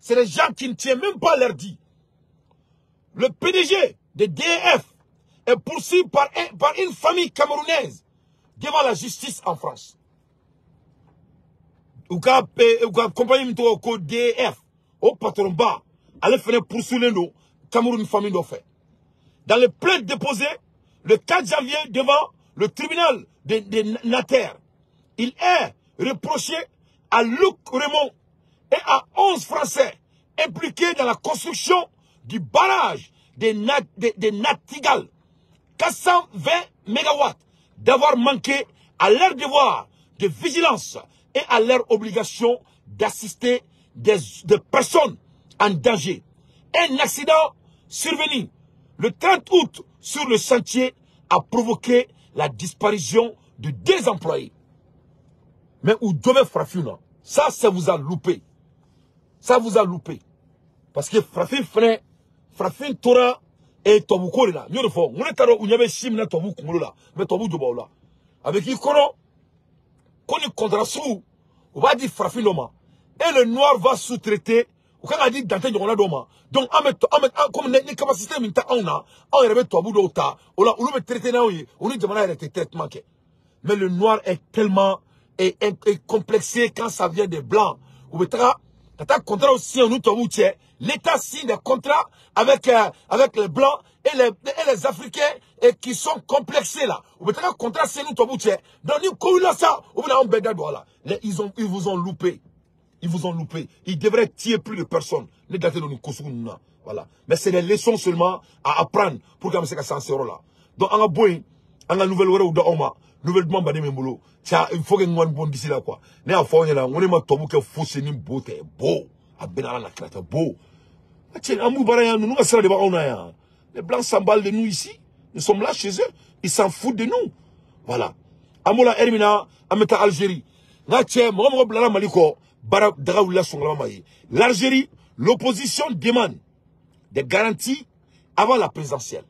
c'est des gens qui ne tiennent même pas leur dit. Le PDG de DF est poursuivi par une famille camerounaise devant la justice en France. Ou compagnie DF, au patron bas, allait faire poursuivre nous, Cameroun, une famille d'offres. Dans le plainte déposé le 4 janvier devant le tribunal de Nater, il est reproché à Luc Raymond et à 11 Français impliqués dans la construction du barrage de Natigal, 420 MW, d'avoir manqué à leur devoir de vigilance et à leur obligation d'assister des personnes en danger. Un accident survenu le 30 août sur le chantier a provoqué la disparition de 2 employés. Mais où devait Frafina? Ça vous a loupé. Ça vous a loupé. Parce que Frafin Tora et Tobuko là. Nous le faisons. On est taro où il y avait Chim na Tobuko là. Mais Tobuko là. Avec qui qu'on y contrat sous, on va dire Frafin Loma. Et le noir va sous-traiter. Ou quand on a dit Dante Djongona Doma. Donc, comme les capacités minta on a remet Tobuko d'Ota. On le traité na on y demande à être traitement. Mais le noir est tellement complexé quand ça vient des blancs. Ou t'as contrat aussi en Tobuko. L'État signe des contrats avec les blancs et les Africains qui sont complexés là. Ou t'as contrat c'est nous Tobuko. Donc nous là ça, ils vous ont loupé. Ils vous ont loupé. Ils devraient tuer plus de personnes. Voilà. Mais c'est des leçons seulement à apprendre pour que ça s'en sorte là. Donc, on a besoin, on a nouvelle ou d'Oma, nouvelle demande de Membolo. Il faut que nous bon d'ici là quoi. Mais à fond, on est ma tobu que faut se ni beauté. Beau. À Benara la crête. Beau. Les blancs s'emballent de nous ici. Nous sommes là chez eux. Ils s'en foutent de nous. Voilà. Amoula Hermina, Ameta Algérie. L'Algérie, l'opposition demande des garanties avant la présidentielle.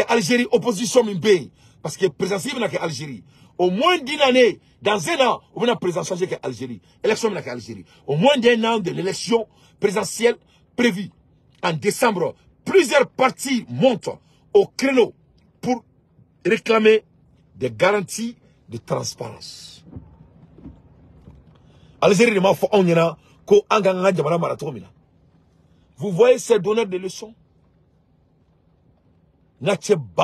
Algérie, opposition m'imbe. Parce que présidentielle, il y a Algérie. Au moins d'une année, dans un an, on a présidentielle qui est Algérie. Élection qui est Algérie. Au moins d'un an de l'élection présidentielle prévue en décembre, plusieurs partis montent au créneau pour réclamer des garanties de transparence. Algérie, vous voyez ces donneurs de leçons? C'est-à-dire,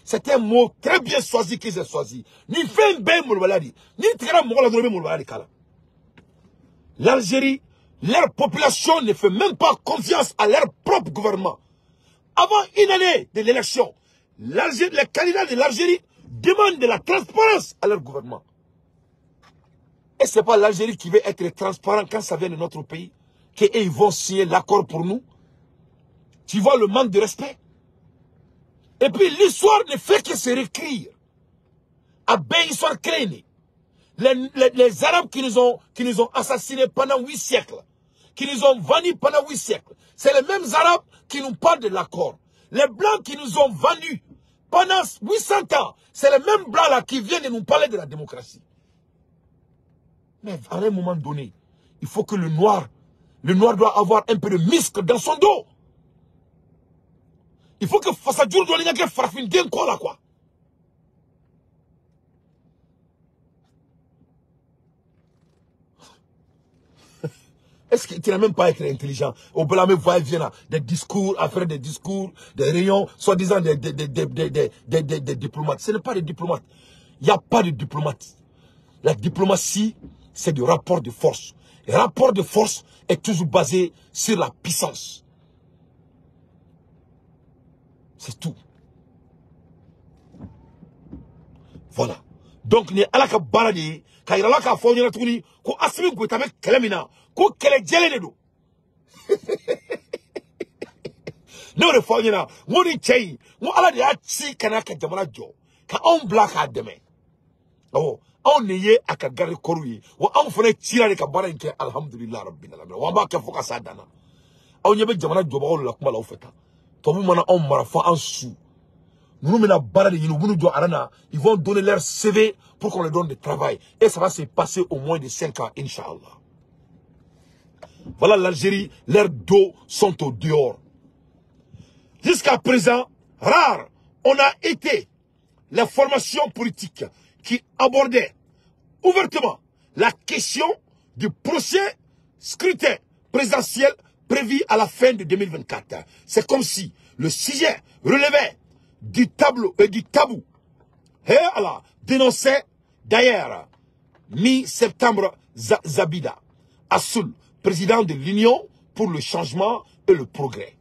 c'est un mot très bien choisi qu'ils ont choisi. L'Algérie, leur population ne fait même pas confiance à leur propre gouvernement. Avant une année de l'élection, les candidats de l'Algérie demandent de la transparence à leur gouvernement. Et ce n'est pas l'Algérie qui veut être transparent quand ça vient de notre pays. qu'ils vont signer l'accord pour nous. Tu vois le manque de respect. Et puis l'histoire ne fait que se réécrire. À belle histoire créée. Les Arabes qui nous ont assassinés pendant 8 siècles, qui nous ont vendus pendant 8 siècles, c'est les mêmes Arabes qui nous parlent de l'accord. Les Blancs qui nous ont vendus pendant 800 ans, c'est les mêmes Blancs-là qui viennent de nous parler de la démocratie. Mais à un moment donné, il faut que le noir doit avoir un peu de muscle dans son dos. Il faut que Fassadjour doit y avoir farfin den quoi là quoi. Est-ce que tu n'as même pas été intelligent? Au blâme va-et-vient, des discours, à faire des discours, des réunions, soi-disant des diplomates. Ce n'est pas des diplomates. Il n'y a pas de diplomates. La diplomatie, c'est du rapport de force. Le rapport de force est toujours basé sur la puissance. C'est tout. Voilà. Donc, ni alaka baradi, kairala ka fo nyana tuni, ko asmi ko tabe kelemina, ko kele jele ne do. No de fo nyana, ngoni chei, ngo ala de achi kana ka jamana jo, ka on black ademe. Oh, on niye aka gari koruyi, wa on fone tira de ka bara nke alhamdulillah rabbil alamin. Wa ba ka foka sadana. On yebe jamana jo ba on la kuma la ofeta. To bu mana on marafa en sous. Nous ils vont donner leur CV pour qu'on leur donne du travail. Et ça va se passer au moins de 5 ans, Inch'Allah. Voilà l'Algérie, leurs dos sont au dehors. Jusqu'à présent, rare, on a été la formation politique qui abordait ouvertement la question du prochain scrutin présidentiel prévu à la fin de 2024. C'est comme si le sujet relevait du tableau et du tabou. Et Allah dénonçait d'ailleurs mi-septembre Zabida Assoul, président de l'Union pour le changement et le progrès.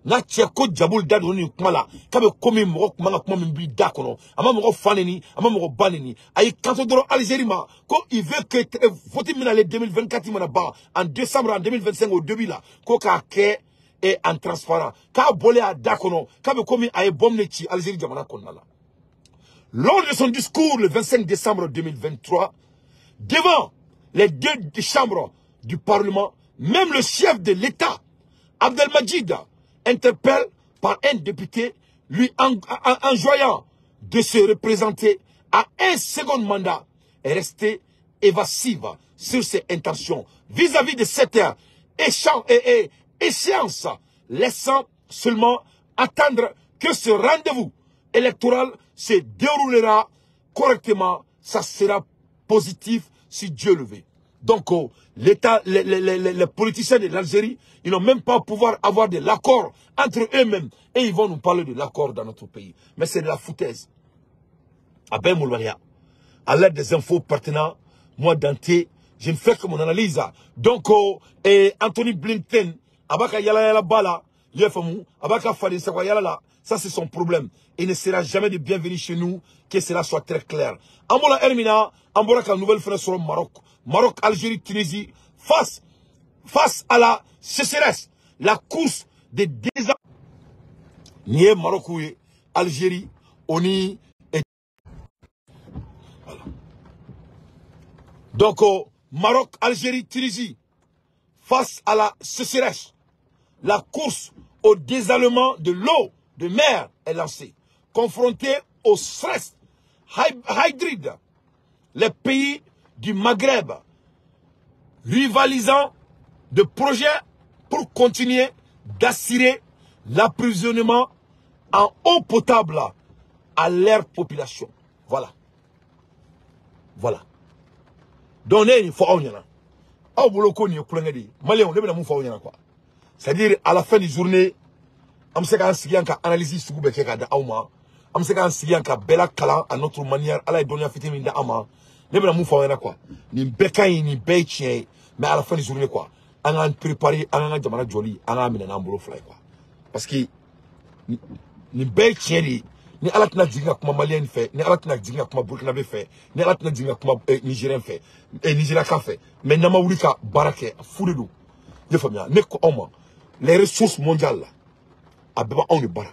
Na tcheko djaboul dadoni kumala kabe komi moko kumanga kuma mbi dakono ama moko faneni ama moko baneni ay kanto doro Algérie ma ko il veut que voter mina le 2024 mana ba en décembre en 2025 au début là ko ka ke et en transparent ka bolé à dakono kabe komi ay bomnechi Algérie jamana konnala. Lors de son discours le 25 décembre 2023 devant les deux chambres du Parlement, même le chef de l'État Abdelmadjid interpelle par un député lui enjoignant de se représenter à un second mandat est resté évasive sur ses intentions vis-à-vis de cette échéance, laissant seulement attendre que ce rendez-vous électoral se déroulera correctement. Ça sera positif si Dieu le veut. Donc, l'État, les politiciens de l'Algérie, ils n'ont même pas pouvoir avoir de l'accord entre eux-mêmes. Et ils vont nous parler de l'accord dans notre pays. Mais c'est de la foutaise. À Ben Moulmaria, à l'aide des infos pertinents, moi, Dante, je ne fais que mon analyse. Donc, Anthony Blinken, Abaka Yala Bala, Yefamu, Abaka Fadi Sakwa Yala, ça c'est son problème. Il ne sera jamais de bienvenue chez nous, que cela soit très clair. Ambola Hermina, Ambola ka nouvelle fenêtre sur le Maroc. Maroc, Algérie, Tunisie, face à la sécheresse, la course des désastres. Nié Maroc, Algérie, Oni et... Voilà. Donc, Maroc, Algérie, Tunisie, face à la sécheresse, la course au désalement de l'eau de mer est lancée. Confrontés au stress hydrique, les pays du Maghreb, rivalisant de projets pour continuer d'assurer l'approvisionnement en eau potable à leur population. Voilà. Voilà. Donnez une fois, c'est-à-dire, à la fin de la journée, on sait qu'on s'y analyse sur le béquet d'Auma. On sait qu'on s'y bella kala à notre manière, à la donner à fêter d'Ama. Ne me la mou fa quoi. Ni bécaille ni béchien, mais à la fin de la journée quoi. On a préparé, on a jamana joli, on a mis un amboulot fly quoi. Parce que ni béchien ni alatina dinga kuma malien fait, ni alatina dinga kuma burkinabé fait, ni alatina dinga kuma nigérien fait, et nigérien fait. Mais nama wulika barake, fou de nous. Les ressources mondiales, on ne bara.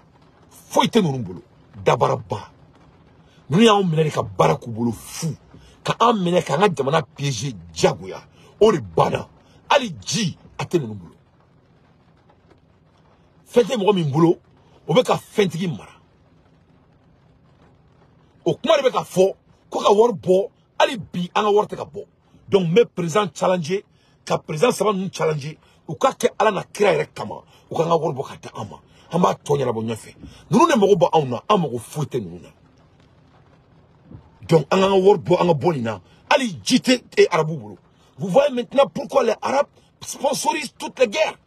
Faut être nous boulot. D'abord bara. Nous avons mené ka bara kubulu fou. Ka am mené ka nga jamana piégé diagoya. On est bana. Ali ji atenu nous boulot. Faites moi min boulot. On veut ka fentigi mara. Au kuma de ka fo. Ko ka war bo. Ali bi anga war te ka bo. Donc mes présents challenger. Ka présent ça va nous challenger. Ou ka ke ala na kira yɛrɛ kama ou ka nga wari bɔ ka di an ma an b'a tɔ ɲɛnabɔ ɲɛfɛ ninnu de mago bɛ anw na an mago foyi tɛ ninnu na donc an ka wari bɔ an ka bɔ nin na hali ji tɛ arabu bolo vous voyez maintenant pourquoi les arabes sponsorisent toutes les guerres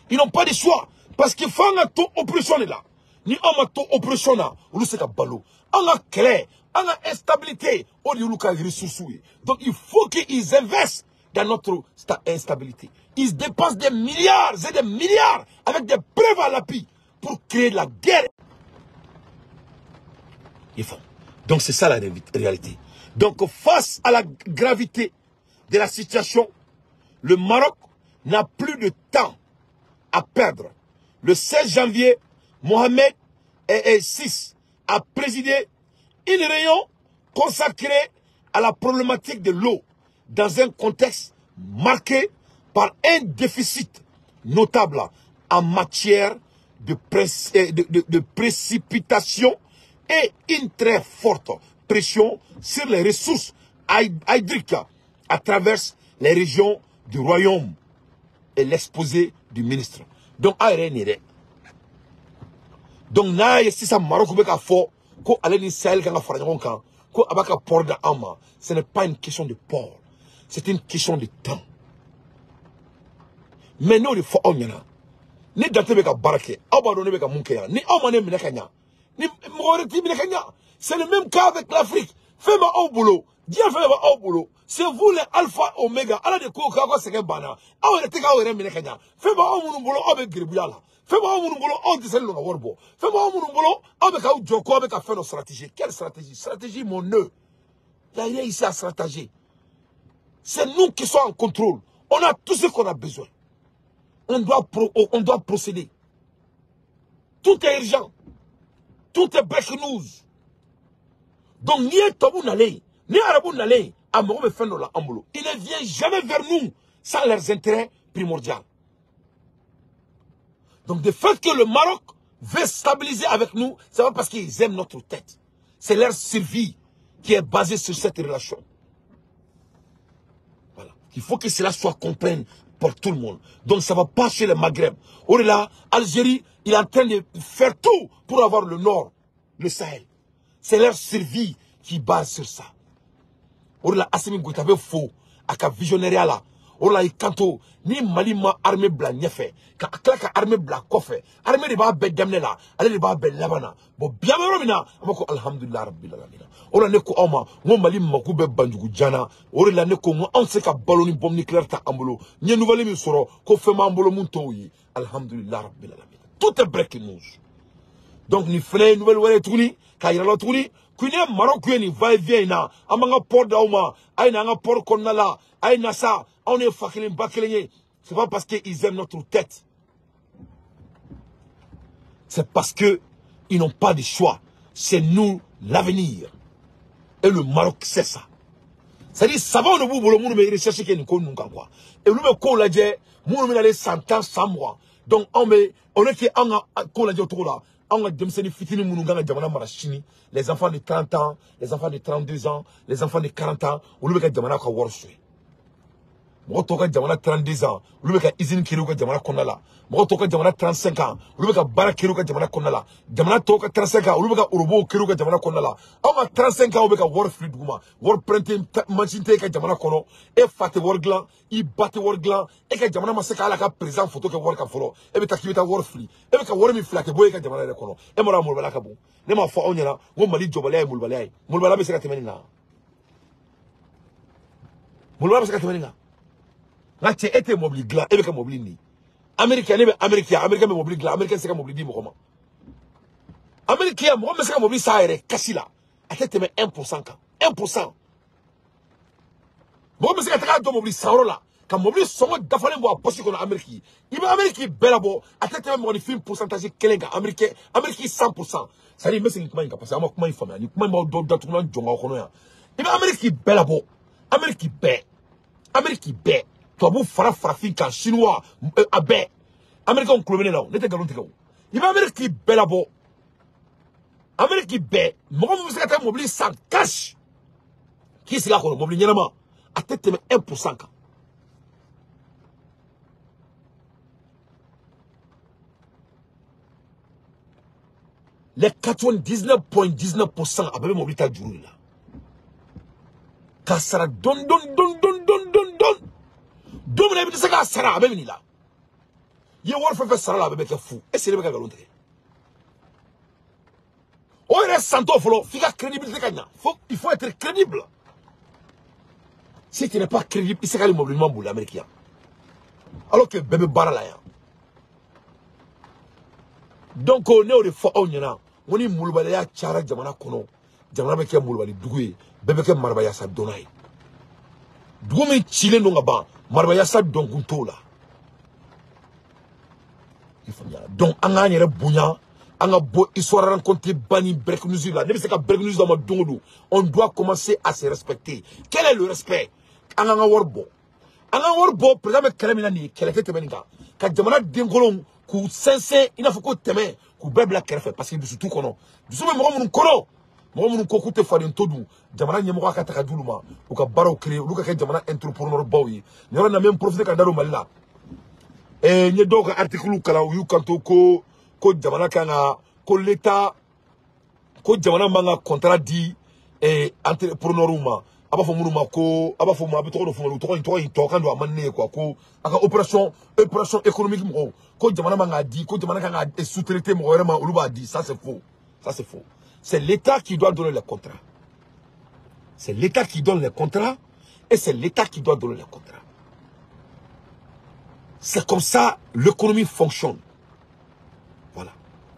ils n'ont pas de choix parce que fo an ka to oppression de la ni an ma to oppression na olu se ka balo an ka kɛlɛ an ka instabilité o de y'olu ka ressources ye donc il faut qu'ils investissent dans notre instabilité. Ils dépensent des milliards et des milliards avec des preuves à l'appui pour créer la guerre. Donc c'est ça la réalité. Donc face à la gravité de la situation, le Maroc n'a plus de temps à perdre. Le 16 janvier, Mohamed VI a présidé une réunion consacrée à la problématique de l'eau dans un contexte marqué par un déficit notable en matière de précipitation et une très forte pression sur les ressources hydriques à travers les régions du royaume et l'exposé du ministre. Donc, si ça Maroc ce n'est pas une question de port. C'est une question de temps. Mais nous, il faut on y a. Ni date beka barake, abandonné beka munkeya, ni amane minekanya, ni moreti minekanya. C'est le même cas avec l'Afrique. Fais-moi au boulot. Dieu fait-moi au boulot. C'est vous les alpha oméga. Allah de ko ka ko seke bana. Awe te ka were minekanya. Fais-moi au boulot abe gribuyala. Fais-moi au boulot on disait le warbo. Fais-moi au boulot abe ka joko abe ka faire nos stratégies. Quelle stratégie? Stratégie mon nœud. Il y a rien ici à stratégie. C'est nous qui sommes en contrôle. On a tout ce qu'on a besoin. On doit procéder. Tout est urgent. Tout est break news. Donc, ni Tabou n'allait, ni Arabou n'allait, à Morome Fendo la Ambulo. Ils ne viennent jamais vers nous sans leurs intérêts primordiaux. Donc, le fait que le Maroc veut stabiliser avec nous, c'est pas parce qu'ils aiment notre tête. C'est leur survie qui est basée sur cette relation. Voilà. Il faut que cela soit compris pour tout le monde. Donc ça va pas chez le Maghreb. Au-delà, Algérie, il est en train de faire tout pour avoir le nord, le Sahel. C'est leur survie qui base sur ça. Au-delà, Assimi Goutabe faux, à visionnaire là. Au-delà, il canto, ni Mali ma armée blanc fait, ka armée blanc kofe, armée de ba bedamne là, allez de ba belabana. Bon, bien romina, amako alhamdulillah rabbil alamin. Ora neko oma ngo Mali makube banjugu jana ora la neko ngo on se ka baloni bombe nucléaire ta ambulo nye nouvelle mi soro ko fe ma ambulo mun toyi alhamdulillah rabbil alamin. Tout est breaking news. Donc ni fene nouvelle wele tuni ka yala tuni kuni Maroc ni va et vient na amanga port dauma ay na nga port konnala ay na ça on est fakilin bakelenye. C'est pas parce qu'ils aiment notre tête. C'est parce que ils n'ont pas de choix. C'est nous l'avenir. Et le Maroc, c'est ça. C'est-à-dire, ça va, on ne peut pas rechercher qu'il y a une quoi. Et nous, on l'a dit, nous, on a 100 ans, 100 mois. Donc, on est qui on l'a dit autour là. On a dit, les enfants de 30 ans, les enfants de 32 ans, les enfants de 40 ans, on a dit, on Motoka jamana 32 ans, ulu beka izini kiruka jamana konala. Motoka jamana 35 ans, ulu beka bara kiruka jamana konala. Jamana toka 35 ans, ulu beka urubo kiruka jamana konala. Ama 35 ans ulu beka war free duguma, war printing machine ka jamana kono. E fate war glan, I bate war glan, e ka jamana maseka ala ka présent photo ka war ka folo. E beta kibeta war free. E beka war mi flake boy ka jamana re kono. E mora mulbala ka bu. Ne ma fo onyana, ngo mali jobale mulbala. Mulbala be seka temenina. Mulbala be seka temenina. Là, tu es mobile gland, et mobile ni. Américain, Américain mobile gland, Américain c'est mobile di mokoma. Américain, moi c'est mobile ça est cassila. À tête mais 1% quand 1%. Moi c'est mobile ça là. ka mobile songo dafalen bo posi kono Ameriki iba Ameriki belabo atete mo ni film pourcentage kelenga Ameriki 100%. Ça dit mais c'est comment parce que ama kuma infamia ni kuma ba do datu na jonga kono ya iba Ameriki belabo Ameriki be to bu farafin kan chinois abe America on clone là n'était galon tikaw iba Ameriki belabo Ameriki be mo mo se kata mobile sans cash qui c'est là kono mobile nyama atete 1%. Les 99.19% à bébé mobile ta djourou là. Kassara don. Don mon habité ça kassara bébé ni là. Yé war fait sara là bébé que fou. Et c'est le bébé galon te. Oh il reste santo folo, fika crédibilité kanya. Il faut être crédible. Si tu n'es pas crédible, il s'est le mobilement boule américain. Alors que bébé bara là ya. Donc on est au fort on yana. On est moulbaya chara jamana kono. Jamana beke moulbali doué. Bébé marbaya sa donai. Doué chile non ba. Marbaya sa dongunto là. Il faut bien. Donc anga nyere bunya. Anga bo histoire rencontrer bani break news là. Ne c'est qu'à break news dans ma dongo. On doit commencer à se respecter. Quel est le respect? Anga warbo. Anga warbo président kelemina ni kelete temeninga. Ka jamana dengolong ku sense ina foko teme ku bebla kerfe parce que du tout kono du so mo mun kono mo mun ko kute fa den todu jamana nyemo ka taka duluma u ka baro créer lu ka jamana entrepreneur bawi ñoro na même profiter ka daro malila ñe do ka article kala yu kanto ko jamana kana ko l'état ko jamana manga contrat di entrepreneur ma aba fo munuma ko aba fo ma be to do fo to kan do amanne quoi ko aka opération économique mo ko jamana manga di ko jamana kanga sous-traité mo vraiment oluba di ça c'est faux. C'est l'état qui doit donner les contrats. C'est l'état qui donne les contrats et c'est l'état qui doit donner les contrats. C'est comme ça l'économie fonctionne. Voilà.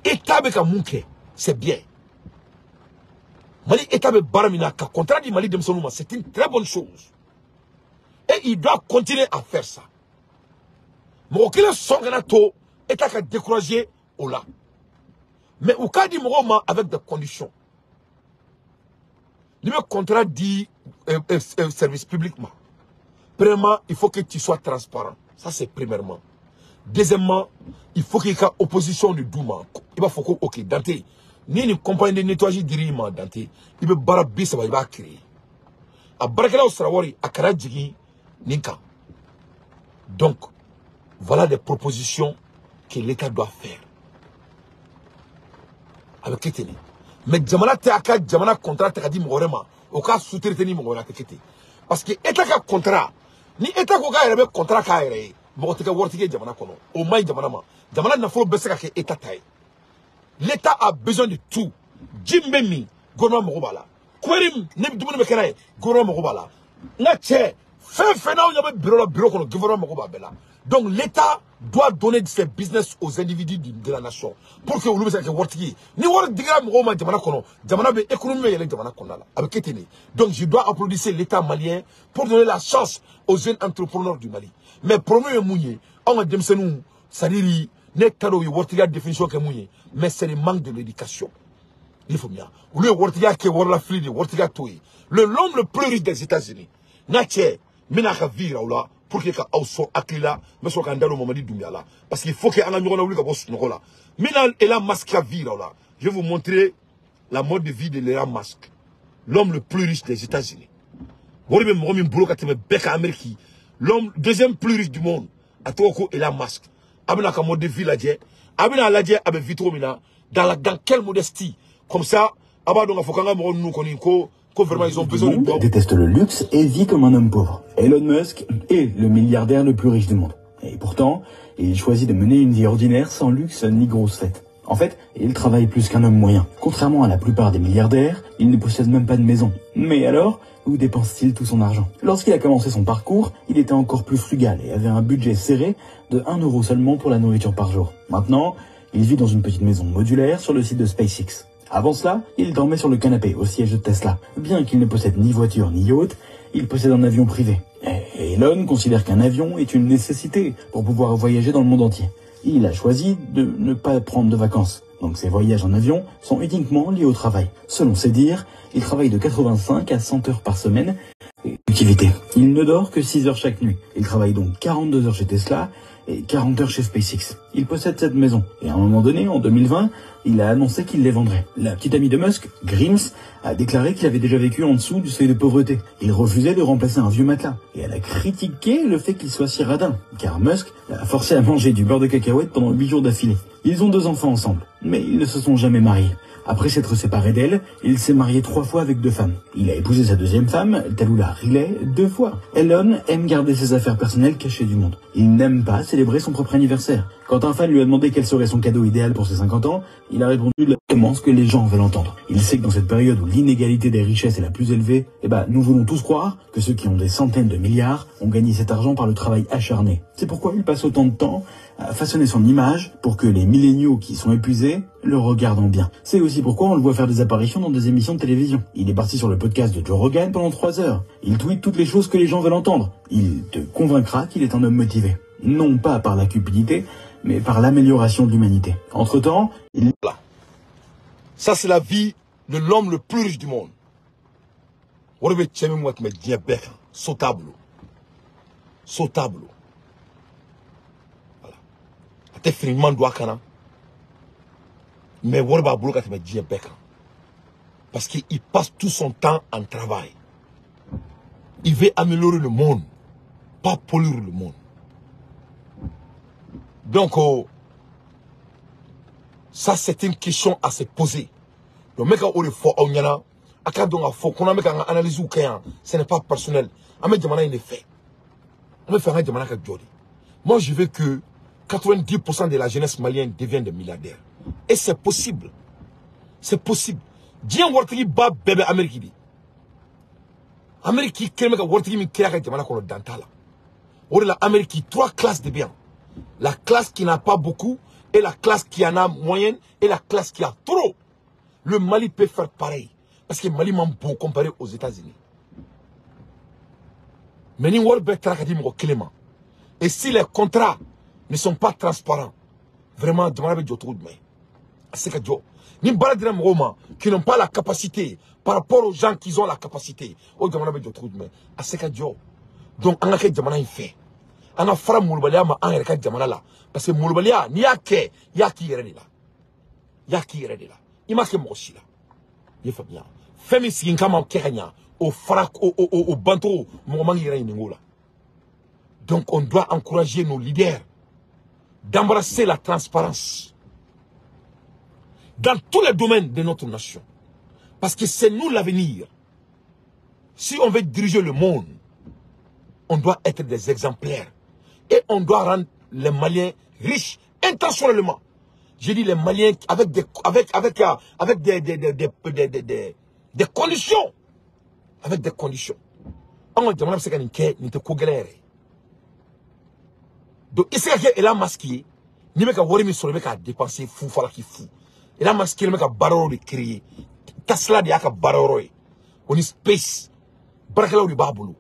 État beka munke, c'est bien. Mali État be baramina ka contrat du Mali de Msonuma, c'est une très bonne chose. Et il doit continuer à faire ça. Mais aucun songanato État ka découragé au là. Mais au cas du Moroma avec des conditions. Le contrat dit service public. Premièrement, il faut que tu sois transparent. Ça c'est premièrement. Deuxièmement, il faut qu'il y ait opposition du Douma. Il va faut ok Dante. Ni une compagnie de nettoyage dirima Dante. Il veut barabi ça va créer. A barakela au Sarawari à Karadjigi Ninka. Donc voilà des propositions que l'État doit faire. Avec Kéteni. Mais Djamana te aka Djamana contrat te kadi mgorema. Oka sous-traité ni mgorema Kéteni. Parce que État ka contrat. Ni État ko ka erebe contrat ka ere. Mgoteke wortike Djamana kono. Au moins Djamana ma. Djamana na folo bese ka ke État taille. L'État a besoin de tout. Jimbemi, gouvernement Mogobala. Kwerim, nem dumune mekere, gouvernement Mogobala. Nga tche, fin na on y a bureau kono gouvernement Mogobala. Donc l'État doit donner ses business aux individus de la nation pour que vous le wortiki. Ni wor digra Mogoma Djamana kono, Djamana be économie yele Djamana kono là. Avec Kéteni. Donc je dois applaudir l'État malien pour donner la chance aux jeunes entrepreneurs du Mali. Mais premier mouillé, on a demsenou, sadiri ne taro yi wortiga définition ke mouillé, mais c'est le manque de l'éducation. Il faut bien. Ou le wortiga ke worla fili, wortiga toy. L'homme le plus riche des États-Unis. Nache, minaka vira ou là, pour que ka auso akila, mais so kandalo Mamadi Doumbia là. Parce qu'il faut que anga nyona ou ka boss noko là. Minal Elon Musk vira ou là. Je vais vous montrer la mode de vie de Elon Musk. L'homme le plus riche des États-Unis. Woribe mromi mbolo ka teme beka Amérique. L'homme deuxième plus riche du monde. Atoko Elon Musk. Abina ka mode de vie la dje. Abina la dje abe vitromina dans quelle modestie. Comme ça, abadonga fokanga mro nou koni ko vraiment ils ont besoin de boire. Déteste le luxe et vit comme un homme pauvre. Elon Musk est le milliardaire le plus riche du monde. Et pourtant, il choisit de mener une vie ordinaire sans luxe ni grosse fête. En fait, il travaille plus qu'un homme moyen. Contrairement à la plupart des milliardaires, il ne possède même pas de maison. Mais alors, où dépense-t-il tout son argent? Lorsqu'il a commencé son parcours, il était encore plus frugal et avait un budget serré de 1 € seulement pour la nourriture par jour. Maintenant, il vit dans une petite maison modulaire sur le site de SpaceX. Avant cela, il dormait sur le canapé au siège de Tesla. Bien qu'il ne possède ni voiture ni yacht, il possède un avion privé. Et Et Elon considère qu'un avion est une nécessité pour pouvoir voyager dans le monde entier. Il a choisi de ne pas prendre de vacances. Donc ses voyages en avion sont uniquement liés au travail. Selon ses dires, il travaille de 85 à 100 heures par semaine. Activité. Il ne dort que 6 heures chaque nuit. Il travaille donc 42 heures chez Tesla et 40 heures chez SpaceX. Il possède cette maison. Et à un moment donné, en 2020, il a annoncé qu'il les vendrait. La petite amie de Musk, Grims, a déclaré qu'il avait déjà vécu en dessous du seuil de pauvreté. Il refusait de remplacer un vieux matelas. Et elle a critiqué le fait qu'il soit si radin, car Musk l'a forcé à manger du beurre de cacahuète pendant 8 jours d'affilée. Ils ont 2 enfants ensemble, mais ils ne se sont jamais mariés. Après s'être séparé d'elle, il s'est marié 3 fois avec 2 femmes. Il a épousé sa 2e femme, Tallulah Riley, 2 fois. Elon aime garder ses affaires personnelles cachées du monde. Il n'aime pas célébrer son propre anniversaire. Quand un fan lui a demandé quel serait son cadeau idéal pour ses 50 ans, il a répondu exactement ce que les gens veulent entendre. Il sait que dans cette période où l'inégalité des richesses est la plus élevée, nous voulons tous croire que ceux qui ont des centaines de milliards ont gagné cet argent par le travail acharné. C'est pourquoi il passe autant de temps à façonner son image pour que les milléniaux qui sont épuisés le regardent en bien. C'est aussi pourquoi on le voit faire des apparitions dans des émissions de télévision. Il est parti sur le podcast de Joe Rogan pendant 3 heures. Il tweet toutes les choses que les gens veulent entendre. Il te convaincra qu'il est un homme motivé. Non pas par la cupidité, mais par l'amélioration de l'humanité. Entre-temps, il... Ça, c'est la vie de l'homme le plus riche du monde. Sautable. Voilà. Ate finiment doit kana. Mais Warba Bouloka te met Djebeka. Parce qu'il passe tout son temps en travail. Il veut améliorer le monde, pas polluer le monde. Donc, ça c'est une question à se poser. Le mec a eu le fort au Nyana, a qu'à donc à fort, qu'on a mec à analyser ou qu'un, ce n'est pas personnel. A mec demanda il est fait. On me fait un demanda que Jody. Moi je veux que 90% de la jeunesse malienne devienne des milliardaires. Et c'est possible. C'est possible. Dieu Wartigi ba bébé Amérique. Amérique qui mec a Wartigi mi créa que demanda qu'on le dantala. Ou la Amérique 3 classes de biens. La classe qui n'a pas beaucoup, et la classe qui en a moyenne, et la classe qui a trop. Le Mali peut faire pareil. Parce que le Mali m'a beau comparé aux États-Unis. Mais ni Warbe Trakadi Moko Clément. Et si les contrats ne sont pas transparents, vraiment, demandez de tout de même. C'est que Dieu. Ni Baladram Roma, qui n'ont pas la capacité, par rapport aux gens qui ont la capacité, au demandez de tout de même. C'est que Dieu. Donc, on a fait demandé un fait. On a fait Moulbalia, mais on a fait demandé là. Parce que Moulbalia, il y a qui est là. Il y a qui est là. Il m'a fait moi aussi là. Il fait bien. Femi Sinkama Kenya, au Farak, au Banto, mon moment il y a une là. Donc, on doit encourager nos leaders d'embrasser la transparence dans tous les domaines de notre nation. Parce que c'est nous l'avenir. Si on veut diriger le monde, on doit être des exemplaires. Et on doit rendre les Maliens riches intentionnellement. J'ai dit les Maliens avec des conditions. Avec des conditions. On demande ce qu'il y a. Donc, ici, il a masqué. Il a dépensé fou, fou. Il a masqué, il a barreau de créer. Tesla, il a barreau. On est space. Barakala ou Baboulou.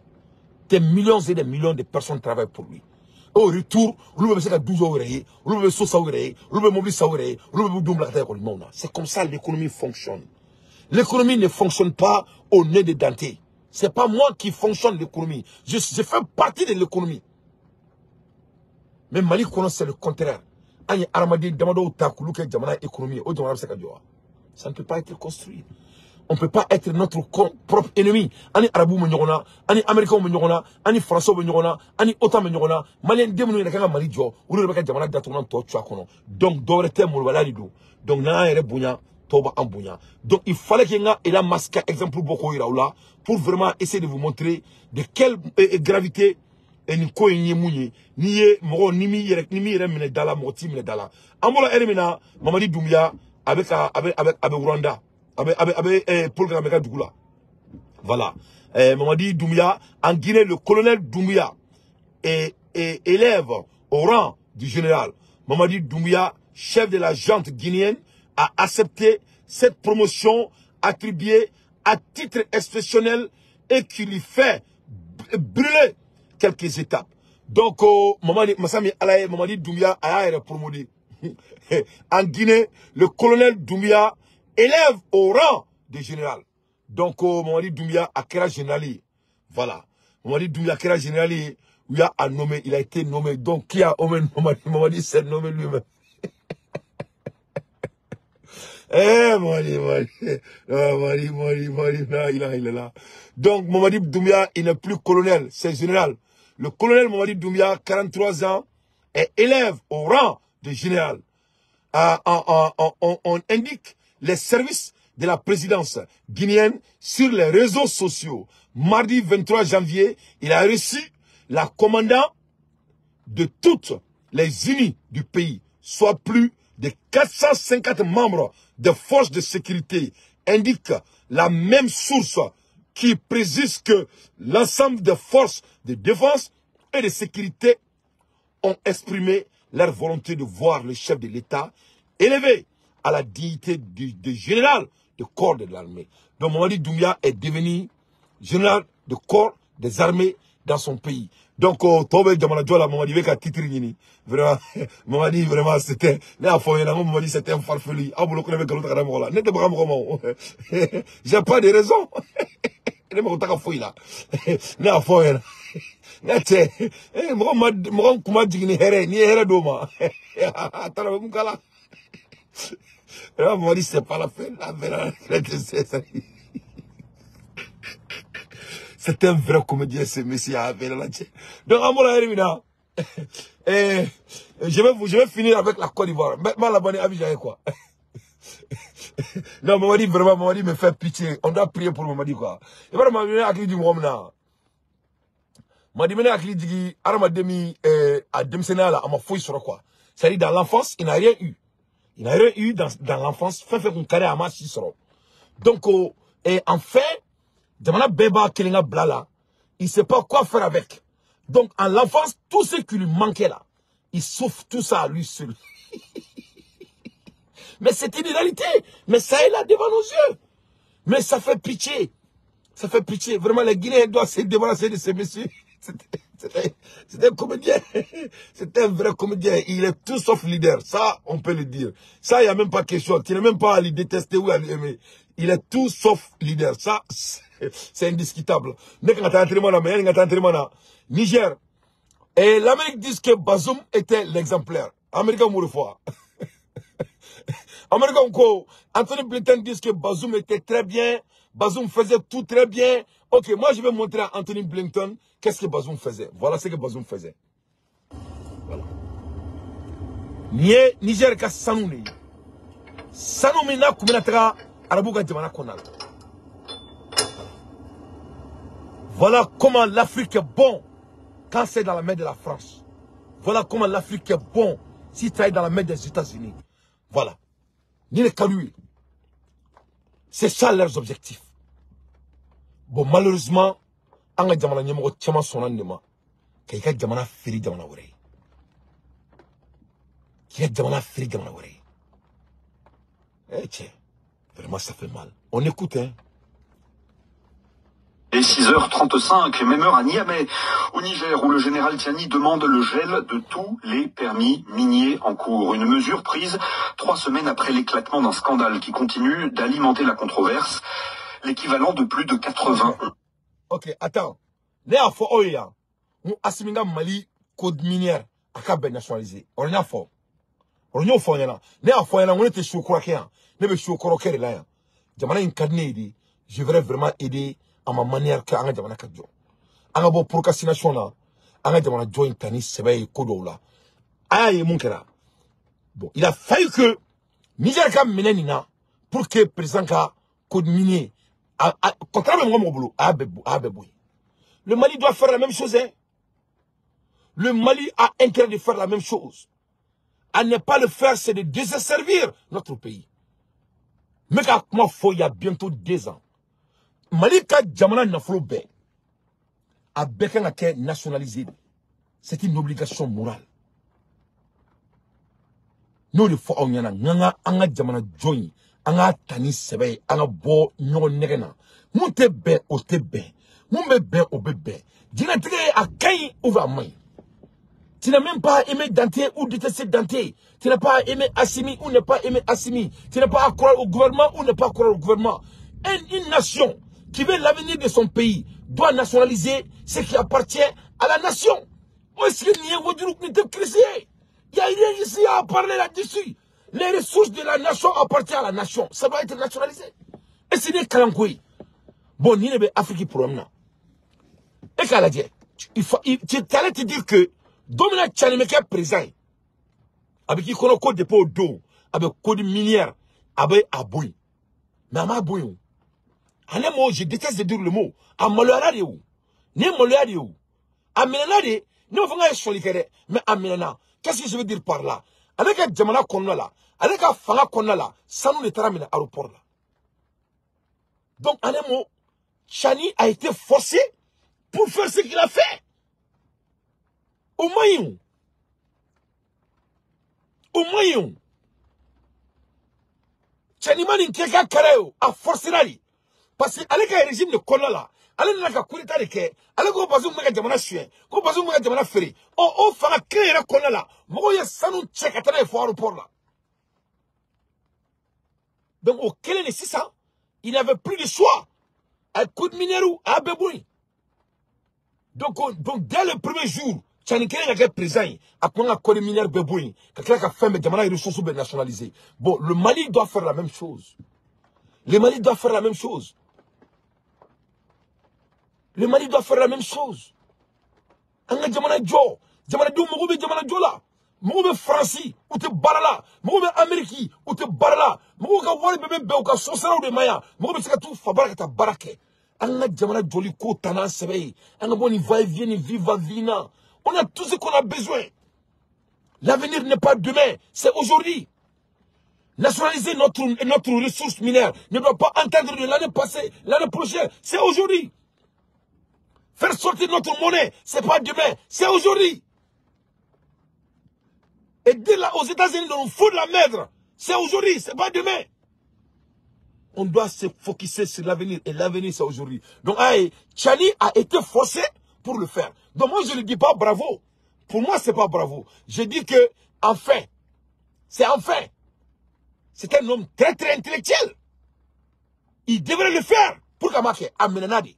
Des millions et des millions de personnes travaillent pour lui. Au retour, on veut faire 12 euros, on veut sauce euros, on veut mobiliser euros, on veut double la non, c'est comme ça l'économie fonctionne. L'économie ne fonctionne pas au nez des dentés. C'est pas moi qui fonctionne l'économie. Je fais partie de l'économie. Mais Mali connaît c'est le contraire. Agne Armadi Damado Takoulou qui est économie, ça ne peut pas être construit. On ne peut pas être notre propre ennemi. Ani Arabou Menyona, Ani Américain Menyona, Ani Français Menyona, Ani Otan Menyona, Malien Demounou Nakanga Malijo, ou le Baka Jamana Datonan Tochuakono. Donc, Dorete Moulvalalido. Donc, Nana Erebounia, Toba Ambounia. Donc, il fallait qu'il y ait un masque, exemple Boko Iraoula, pour vraiment essayer de vous montrer de quelle gravité et ni ko ni mouye ni mo ni mi remene dala mo timene dala amola elimina Mamadi Doumbia avec Rwanda avec Paul Kagame Dougoula. Voilà. Mamadi Doumbia, en Guinée, le colonel Doumbia est élève au rang du général. Mamadi Doumbia, chef de la junte guinéenne, a accepté cette promotion attribuée à titre exceptionnel et qui lui fait brûler quelques étapes. Donc, Mamadi Doumbia a été promoté. En Guinée, le colonel Doumbia élève au rang de général. Donc, Mamadi Doumbia a créé général. Voilà. Mamadi Doumbia a créé général. Il a été nommé. Donc, qui a nommé Mamadi s'est nommé lui-même. Mamadi, il est là. Donc, Mamadi Doumbia, il n'est plus colonel, c'est général. Le colonel Mamadi Doumbia, 43 ans, est élève au rang de général. On indique les services de la présidence guinéenne sur les réseaux sociaux. Mardi 23 janvier, il a reçu la commandant de toutes les unités du pays, soit plus de 450 membres de forces de sécurité, indique la même source qui précise que l'ensemble des forces de défense et de sécurité ont exprimé leur volonté de voir le chef de l'État élevé à la dignité de général de corps de l'armée. Donc Mamadi Doumbia est devenu général de corps des armées dans son pays. Donc, Tobe Djamanajola, Mamadi Veka Titrini, vraiment, Mamadi, vraiment, c'était, Mamadi, c'était un farfelu. J'ai pas de raison. Mamadi, c'est pas la fin, c'est un vrai comédien, ce monsieur. Donc, à mon avis, je vais finir avec la Côte d'Ivoire. Maintenant, la bonne avis, j'ai quoi. Non, Mamadi, vraiment, Mamadi me fait pitié. On doit prier pour Mamadi, quoi. Et voilà, Mamadi, à qui dit, Mamadi, à qui dit, Aramademi, à Demsenala, à ma fouille sur quoi. C'est-à-dire, dans l'enfance, il n'a rien eu. Il n'a rien eu dans l'enfance. Fait qu'on carré à ma sur. Donc, et en fait, Jamana Beba Kelinga Blala, il ne sait pas quoi faire avec. Donc, en l'enfance, tout ce qui lui manquait là, il souffre tout ça à lui seul. Mais c'est une réalité. Mais ça est là devant nos yeux. Mais ça fait pitié. Ça fait pitié. Vraiment, les Guinéens doivent se débarrasser de ces messieurs. C'était un comédien. C'était un vrai comédien. Il est tout sauf leader. Ça, on peut le dire. Ça, il n'y a même pas question. Tu n'as même pas à lui détester ou à lui aimer. Il est tout sauf leader. Ça, c'est indiscutable. Niger. Et l'Amérique dit que Bazoum était l'exemplaire. Américain Mourefoua. Américain Anthony Blinken dit que Bazoum était très bien. Bazoum faisait tout très bien. Ok, moi je vais montrer à Anthony Blinken qu'est-ce que Bazoum faisait. Voilà ce que Bazoum faisait. Voilà. Niger ka Sanouni. Sanoumi na kuminatra Arabuga Djamana Konal. Voilà comment l'Afrique est bon quand c'est dans la main de la France. Voilà comment l'Afrique est bon si tu es dans la main des États-Unis. Voilà. Ni les Kaloui. C'est ça leurs objectifs. Bon, malheureusement, on a Djamana Nyemo Tchama Sonanema. Kaika Djamana Firi Djamana Wore. Kaika Djamana Firi Djamana Wore. Eh, tiens. Vraiment, ça fait mal. On écoute, hein. Et 6h35, même heure à Niamey, au Niger, où le général Tiani demande le gel de tous les permis miniers en cours. Une mesure prise 3 semaines après l'éclatement d'un scandale qui continue d'alimenter la controverse, l'équivalent de plus de 80. Ok, attends. Néa fo oya. Nous assimiga Mali code minière à Kabé nationalisé. On y a fort. On y a fort yana. Néa fo yana, on était chaud croquant. Ne me chaud croquer là. Jamana incarné dit, je voudrais vraiment aider à ma manière que anga jamana kadjo. Anga bo procrastination là. Anga jamana join tani sebe kodo là. Aye munkera. Bon, il a fallu que Niger ka menenina pour que président ka code minier contrairement au boulot, le Mali doit faire la même chose. Hein? Le Mali a intérêt de faire la même chose. À ne pas le faire, c'est de desservir notre pays. Mais il y a bientôt 2 ans. Mali ka Djamana Naflo Ben a besoin d'être nationalisé. C'est une obligation morale. Nous le faisons, nous avons Djamana Joy. Anga tani sebe anga bo nyon negena mute be o te be Mon bébé au bébé. Dinatré à Kain ou va main. Tu n'as même pas aimé Dante ou détesté Dante. Tu n'as pas aimé Assimi ou ne pas aimé Assimi. Tu n'as pas à croire au gouvernement ou ne pas croire au gouvernement. Une nation qui veut l'avenir de son pays doit nationaliser ce qui appartient à la nation. Il n'y a rien ici à parler là-dessus. Les ressources de la nation appartiennent à la nation. Ça doit être nationalisé. Et c'est des Kalankoui. Bon, il y a des Afrique pour l'homme. Et qu'à la dire, tu allais te dire que Domina Tchanemeke présent, avec qui qu'on a dépôt d'eau, avec code minière, avec aboui. Mais à ma bouillon. En un mot, je déteste de dire le mot. À Moloarade ou. Ni Moloarade ou. À Mélanade, nous faisons un solikere. Mais à Mélana, qu'est-ce que je veux dire par là? Avec un Djamana Konala, avec un Fanga Konala, ça nous est ramené à l'aéroport là. Donc, en un mot, Chani a été forcé pour faire ce qu'il a fait. Au moyen. Au moyen. Chani mani keka kareo a forcé là. Parce que avec un régime de Konala, avec un coup d'état de Ké, avec un bazou mega jamana chien, un bazou mega jamana ferry, on fera créer un Konala. Moi, il y a ça nous check à travers le aéroport là. Donc, au Kélé, c'est ça. Il n'avait plus de choix. Un coup de minéraux à Beboui. Donc, dès le premier jour, Tchanikele n'a qu'à présent, à quoi un code minère Beboui, quelqu'un qui a fait des ressources nationalisées. Bon, le Mali doit faire la même chose. Le Mali doit faire la même chose. Le Mali doit faire la même chose. Anga Djamana Djo, Djamana Djo, Mogobe Djamana Djo là. Mogobe Franci, ou te barala. Mogobe Amérique, ou te barala. Mogobe Wari Bebe Beuka, Sosara ou de Maya. Mogobe Sekatou, Fabaraka ta barake. Anga Djamana Djoli Ko Tana Sebei. Anga Boni va et vient, viva vina. On a tout ce qu'on a besoin. L'avenir n'est pas demain, c'est aujourd'hui. Nationaliser notre ressource minière ne doit pas entendre de l'année passée, l'année prochaine, c'est aujourd'hui. Faire sortir notre monnaie, c'est pas demain, c'est aujourd'hui. Et dire là aux États-Unis de nous foutre la merde, c'est aujourd'hui, c'est pas demain. On doit se focusser sur l'avenir, et l'avenir c'est aujourd'hui. Donc, Tchani a été forcé pour le faire. Donc moi je ne dis pas bravo. Pour moi c'est pas bravo. Je dis que, enfin, c'est enfin. C'est un homme très très intellectuel. Il devrait le faire pour Kamake, à Ménanadi.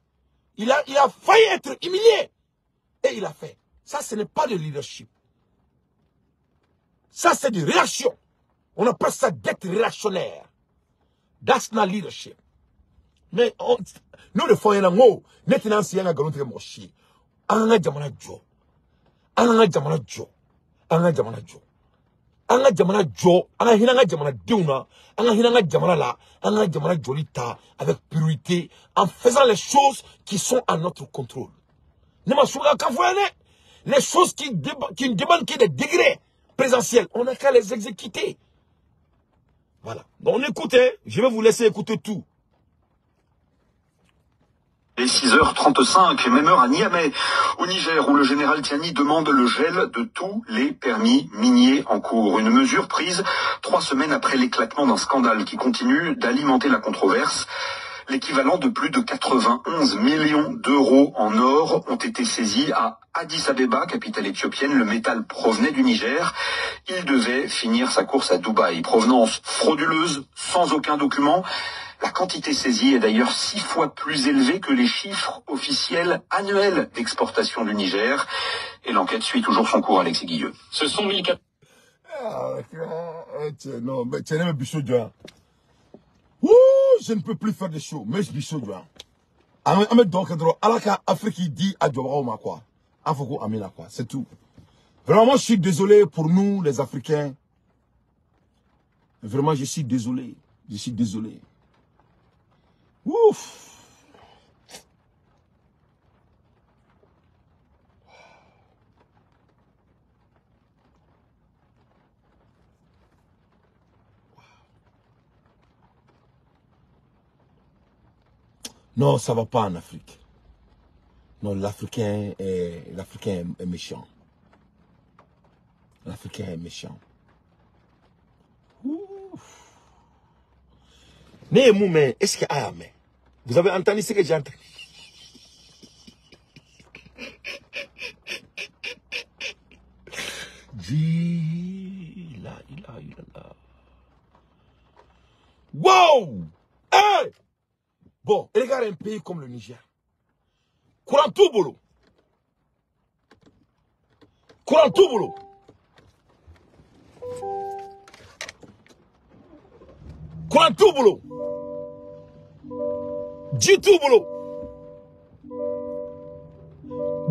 Il a failli être humilié. Et il a fait. Ça, ce n'est pas de leadership. Ça, c'est de réaction. On appelle ça d'être réactionnaire. That's not leadership. Mais nous, le foyer, nous, maintenant, c'est un grand mochi. Anga Jamana Jo. Anga Jamana Jo. Anga Jamana Jo. Anga Jamana Jo. Anga Hinanga Jamana Deuna. Anga Hinanga Jamana La. Anga Jamana Jolita. Avec purité. En faisant les choses qui sont à notre contrôle. Les choses qui ne demandent que des degrés présentiels. On n'a qu'à les exécuter. Voilà. Donc écoutez, je vais vous laisser écouter tout. Et 6h35, même heure à Niamey, au Niger, où le général Tiani demande le gel de tous les permis miniers en cours. Une mesure prise 3 semaines après l'éclatement d'un scandale qui continue d'alimenter la controverse. L'équivalent de plus de 91 millions d'euros en or ont été saisis à Addis Abeba, capitale éthiopienne. Le métal provenait du Niger. Il devait finir sa course à Dubaï. Provenance frauduleuse, sans aucun document. La quantité saisie est d'ailleurs 6 fois plus élevée que les chiffres officiels annuels d'exportation du Niger. Et l'enquête suit toujours son cours, Alexis Guilleux. Ce sont 1400... Non, mais tu n'es Bichot Djoa. Ouh, je ne peux plus faire des shows. Mais je Bichot Djoa. Ahmed donc, Alaka Afrique dit à Djoa ma quoi. Afoko Amina quoi. C'est tout. Vraiment, je suis désolé pour nous, les Africains. Vraiment, je suis désolé. Je suis désolé. Ouf. Non, ça va pas en Afrique. Non, l'Africain est méchant. L'Africain est méchant. Ouf. Né mais est-ce que vous avez entendu ce que j'ai entendu? Wow! Hey! Bon, regarde un pays comme le Niger. Courant tout boulot. Courant tout boulot. Courant tout boulot. Dit tout boulot.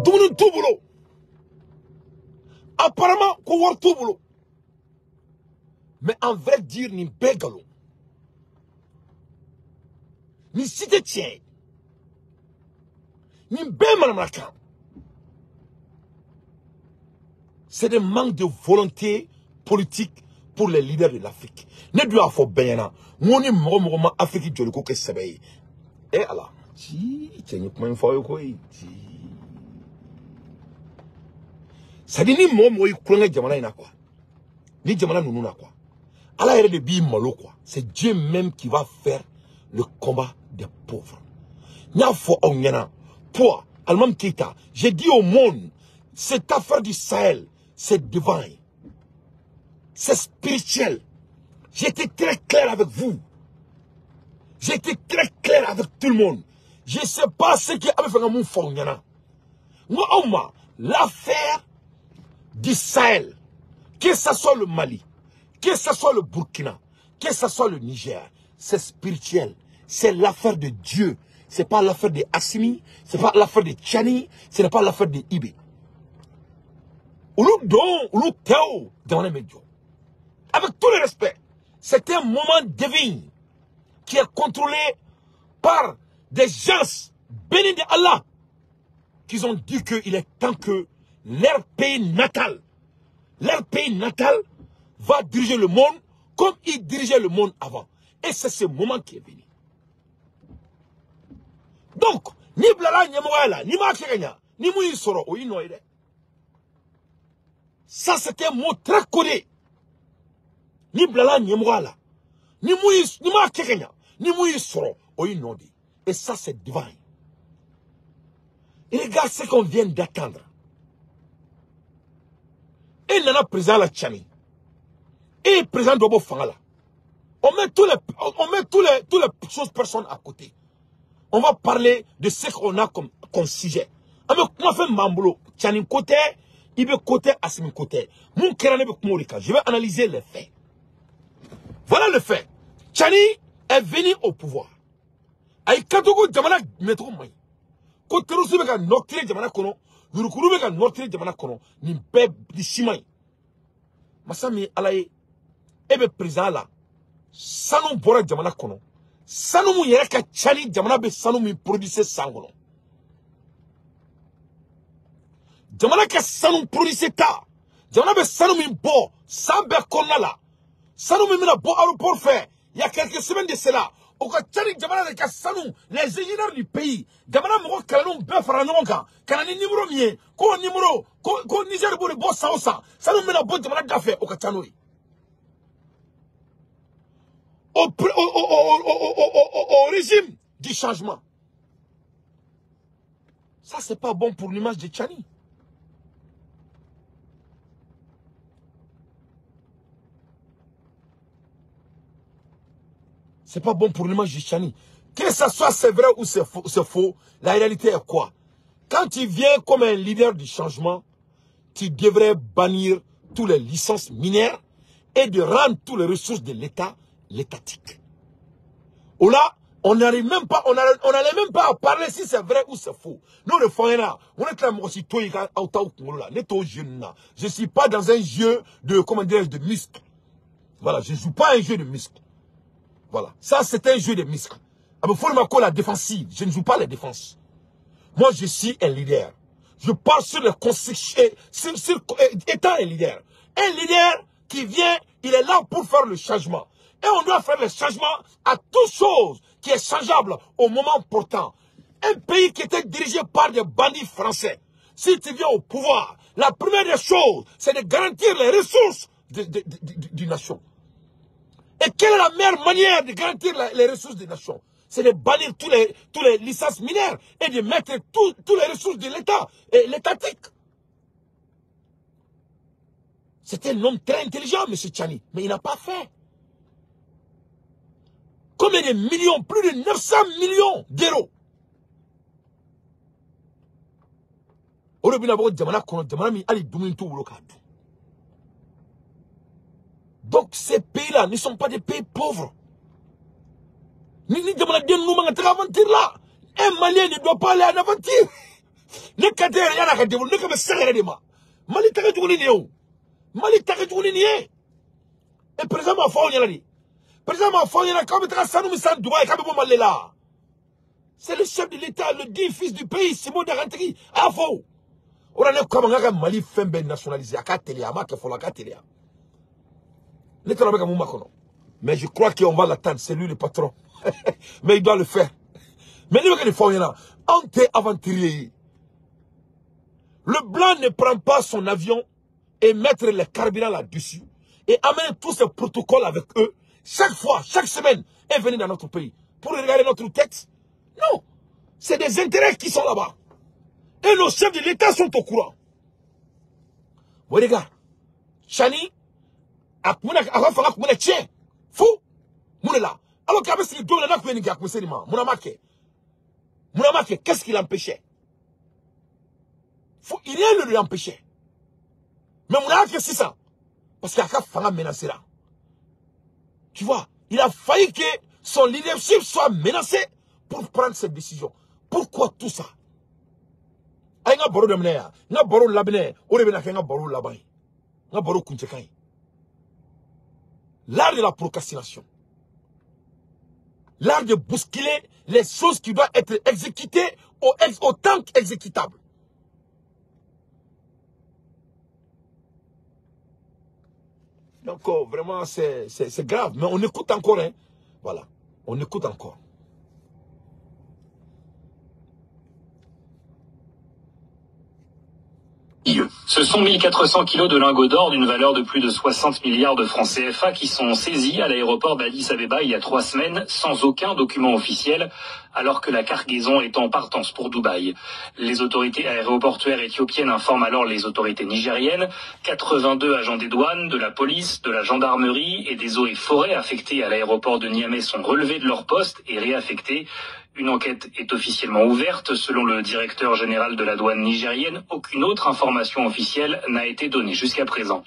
Dounou tout boulot. Apparemment, qu'on voit tout boulot. Mais en vrai dire, ni bégalo. Ni cité tien. Ni bémanamaka. C'est des manques de volonté politique pour les leaders de l'Afrique. Ne doit pas bien. Mon mouvement Afrique de l'Oko que c'est bien. Et alors, tiens, comment il faut quoi? Ça dit ni moi moi il jamana ina quoi. Ni jamana nous na quoi. Allah est de bi malo quoi. C'est Dieu même qui va faire le combat des pauvres. Nya fo onyana. Toi, Almam Keita, j'ai dit au monde, cette affaire du Sahel, c'est divin. C'est spirituel. J'étais très clair avec vous. J'étais très clair avec tout le monde. Je ne sais pas ce qui a fait mon fond. Moi, l'affaire du Sahel, que ce soit le Mali, que ce soit le Burkina, que ce soit le Niger, c'est spirituel. C'est l'affaire de Dieu. Ce n'est pas l'affaire de Assimi, ce n'est pas l'affaire de Tchani, ce n'est pas l'affaire de Ibi. Avec tout le respect, c'est un moment divin qui est contrôlé par des gens bénis de Allah qui ont dit qu'il est temps que leur pays natal va diriger le monde comme il dirigeait le monde avant. Et c'est ce moment qui est venu. Donc, ni blala ni moala, ni makenya, ni mouyi soro, ou inoïde. Ça, c'est un mot très codé. Ni blala ni moala, ni mouyi, ni makenya, ni mouyi soro, ou inoïde. Et ça, c'est divin. Et regarde ce qu'on vient d'attendre. Et nana président la Tchani. Et président Dobo Fangala. On met toutes les choses personnes à côté. On va parler de ce qu'on a comme sujet. On fait Mambulo, Tchani côté, Ibe côté, Assimi côté. Mon Kerane Bekumorika. Je vais analyser les faits. Voilà le fait. Tchani est venu au pouvoir. Aïe Katogo Jamana Metro May. Koterusu Beka Noctile Jamana Kono. Yurukuru Beka Noctile Jamana Kono. Nimpe Dishimay. Masami Alaye. Ebe président là. Sanon Bora Jamana Kono. Sanu mu yere ka Tchani jamana be sanu mu produire sangono. Jamana ka sanu produire ta. Jamana be sanu mu bo sambe konna la. Sanu mu mina bo aéroport fait. Il y a quelques semaines de cela. Au ka Tchani jamana ka sanu les ingénieurs du pays. Jamana mo kalon be faranonga. Kanani numéro mien. Ko numéro ko Niger bo le bo saosa. Sanu mina bo jamana dafe au ka Tchanoui. Au régime du changement. Ça, c'est pas bon pour l'image de Tchani. C'est pas bon pour l'image de Tchani. Que ce soit c'est vrai ou c'est faux, la réalité est quoi? Quand tu viens comme un leader du changement, tu devrais bannir toutes les licences minières et de rendre toutes les ressources de l'État l'étatique. Ou là, on n'allait même pas à parler si c'est vrai ou c'est faux. Nous, le fond là, on est là, moi aussi, toi, je ne suis pas dans un jeu de, comment dire, de muscles. Voilà, je ne joue pas un jeu de muscles. Voilà, ça c'est un jeu de muscles. Il faut me la défensive, je ne joue pas les défenses. Moi, je suis un leader. Je parle sur le construction, étant un leader. Un leader qui vient, il est là pour faire le changement. Et on doit faire le changement à toute chose qui est changeable au moment portant. Un pays qui était dirigé par des bandits français. Si tu viens au pouvoir, la première des choses, c'est de garantir les ressources d'une nation. Et quelle est la meilleure manière de garantir les ressources des nations? c'est de bannir tous les licences minières et de mettre tous les ressources de l'État et l'étatique. C'était un homme très intelligent, M. Tchani, mais il n'a pas fait. Combien de millions, plus de 900 millions d'euros. Donc ces pays-là ne sont pas des pays pauvres. Un Malien ne doit pas aller en aventure. Et président c'est le chef de l'État, le digne fils du pays, Simon Darantegi. Afo. On a comme un Mali fembe nationalisé. Mais je crois qu'on va l'attendre, c'est lui le patron. Mais il doit le faire. Mais nous, on t'est aventurier. Le blanc ne prend pas son avion et mettre les carburants là-dessus et amène tous ces protocoles avec eux chaque fois, chaque semaine et venir dans notre pays pour regarder notre tête. Non, c'est des intérêts qui sont là-bas. Et nos chefs de l'État sont au courant. Vous regardez, Chani, fou, Mounela. Alors qu'avec ce dos, on a fait une guerre pour Sérima. Mounamake, qu'est-ce qui l'empêchait? Il rien ne l'empêchait. Mais Mounamake, c'est ça. Parce qu'il y a qu'à faire menacer là. Tu vois, il a failli que son leadership soit menacé pour prendre cette décision. Pourquoi tout ça? L'art de la procrastination. L'art de bousculer les choses qui doivent être exécutées autant qu'exécutables. Donc, vraiment, c'est grave. Mais on écoute encore, hein. Voilà. On écoute encore. Ce sont 1400 kilos de lingots d'or d'une valeur de plus de 60 milliards de francs CFA qui sont saisis à l'aéroport d'Addis Abeba il y a 3 semaines sans aucun document officiel, alors que la cargaison est en partance pour Dubaï. Les autorités aéroportuaires éthiopiennes informent alors les autorités nigériennes. 82 agents des douanes, de la police, de la gendarmerie et des eaux et forêts affectés à l'aéroport de Niamey sont relevés de leur poste et réaffectés. Une enquête est officiellement ouverte. Selon le directeur général de la douane nigérienne, aucune autre information officielle n'a été donnée jusqu'à présent.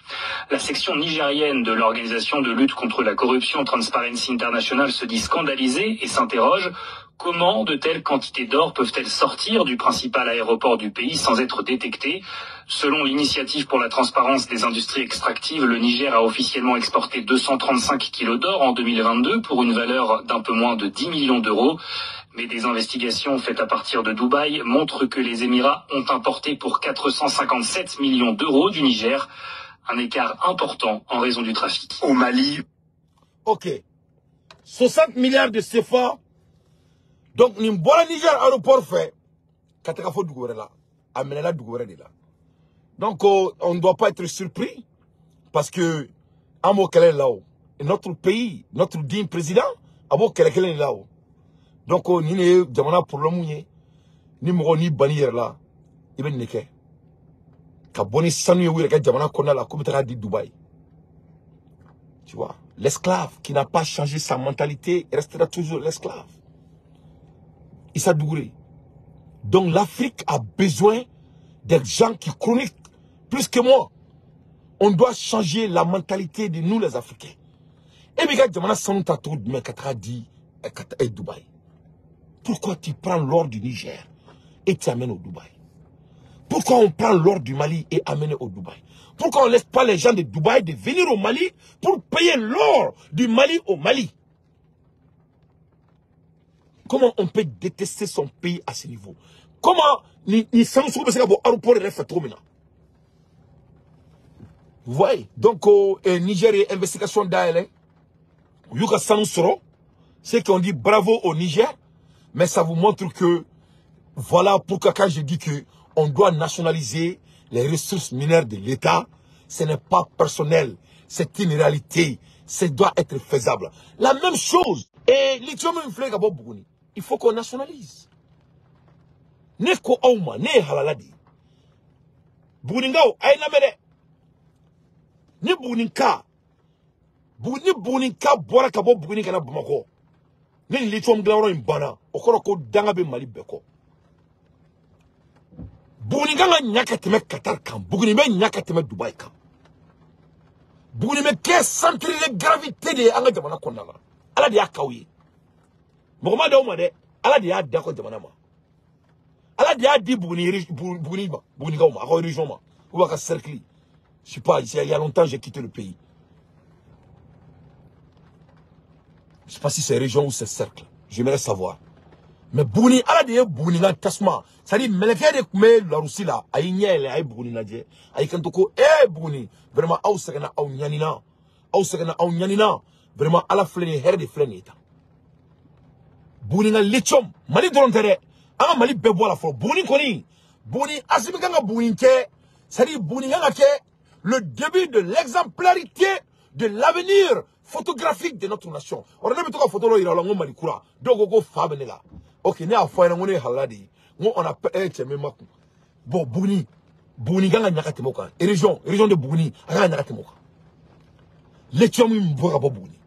La section nigérienne de l'organisation de lutte contre la corruption Transparency International se dit scandalisée et s'interroge. Comment de telles quantités d'or peuvent-elles sortir du principal aéroport du pays sans être détectées? Selon l'initiative pour la transparence des industries extractives, le Niger a officiellement exporté 235 kilos d'or en 2022 pour une valeur d'un peu moins de 10 millions d'euros. Mais des investigations faites à partir de Dubaï montrent que les Émirats ont importé pour 457 millions d'euros du Niger, un écart important en raison du trafic. Au Mali. Ok. 60 milliards de CFA. Donc, nous avons Niger aéroport fait. Donc, on ne doit pas être surpris. Parce que, notre pays, notre digne président, est là-haut. Donc, ni ne jamana problème ni mo ni banir là iben neke ka boni sanu yo ka jamana kona la comme ta di Dubaï. Tu vois, l'esclave qui n'a pas changé sa mentalité restera toujours l'esclave. Issa Dougouré. Donc l'Afrique a besoin des gens qui chroniquent plus que moi. On doit changer la mentalité de nous les Africains. Et bien jamana sanu ta tout mais ka di et Dubaï. Pourquoi tu prends l'or du Niger et tu amènes au Dubaï? Pourquoi on prend l'or du Mali et amène au Dubaï? Pourquoi on ne laisse pas les gens de Dubaï de venir au Mali pour payer l'or du Mali au Mali? Comment on peut détester son pays à ce niveau? Comment vous voyez? Donc, Niger et investigation d'ALN, Yuka Sanusoro, c'est qu'on dit bravo au Niger. Mais ça vous montre que, voilà pourquoi quand je dis que on doit nationaliser les ressources minières de l'État, ce n'est pas personnel, c'est une réalité, ça doit être faisable. La même chose, et l'Éthiopie me fait beaucoup. il faut qu'on nationalise. Ne ko auma, ne halaladi. Bouningao, aïe namede. Ni Bouninka. Bouninka, boira kabo Bouninka na Bamako. Ni lithium glaro imbana. Okoroko dangabe mali beko. Bouninga nga nyakateme Qatar kan. Bounime nyakateme Dubai kan. Bounime ke centre de gravité de anga jamana kondala. Ala dia kawi. Mohammed Ouma de. Ala dia dako jamana ma. Ala dia di Bouninga Ouma. Ako région ma. Ou aka cercle. Je sais pas, il y a longtemps j'ai quitté le pays. Je sais pas si c'est région ou c'est cercle. J'aimerais savoir. Mais Bouni, ala de Bouni na tasma. Ça dit, meleke de kume la Russie là. Aïe nyele, aïe Bouni na dje. Aïe kantoko, Bouni. Vraiment, aou sekena aou nyanina. Aou sekena aou nyanina. Vraiment, ala fleni, her de fleni ta. Bouni na lithium. Mali dorontere. Anga mali bebo la fo. Bouni koni. Bouni, asimikanga Bouni ke. Ça dit, Bouni nga ke. Le début de l'exemplarité de l'avenir photographique de notre nation. On a même tout photo là, il a l'angle malikura. Donc go fabene là. Ok, ne a fait un haladi. On a fait un bon Bouni ganga nyakate moka. Région de Bouni, ganga nyakate moka. L'étiom m'voka Bouni.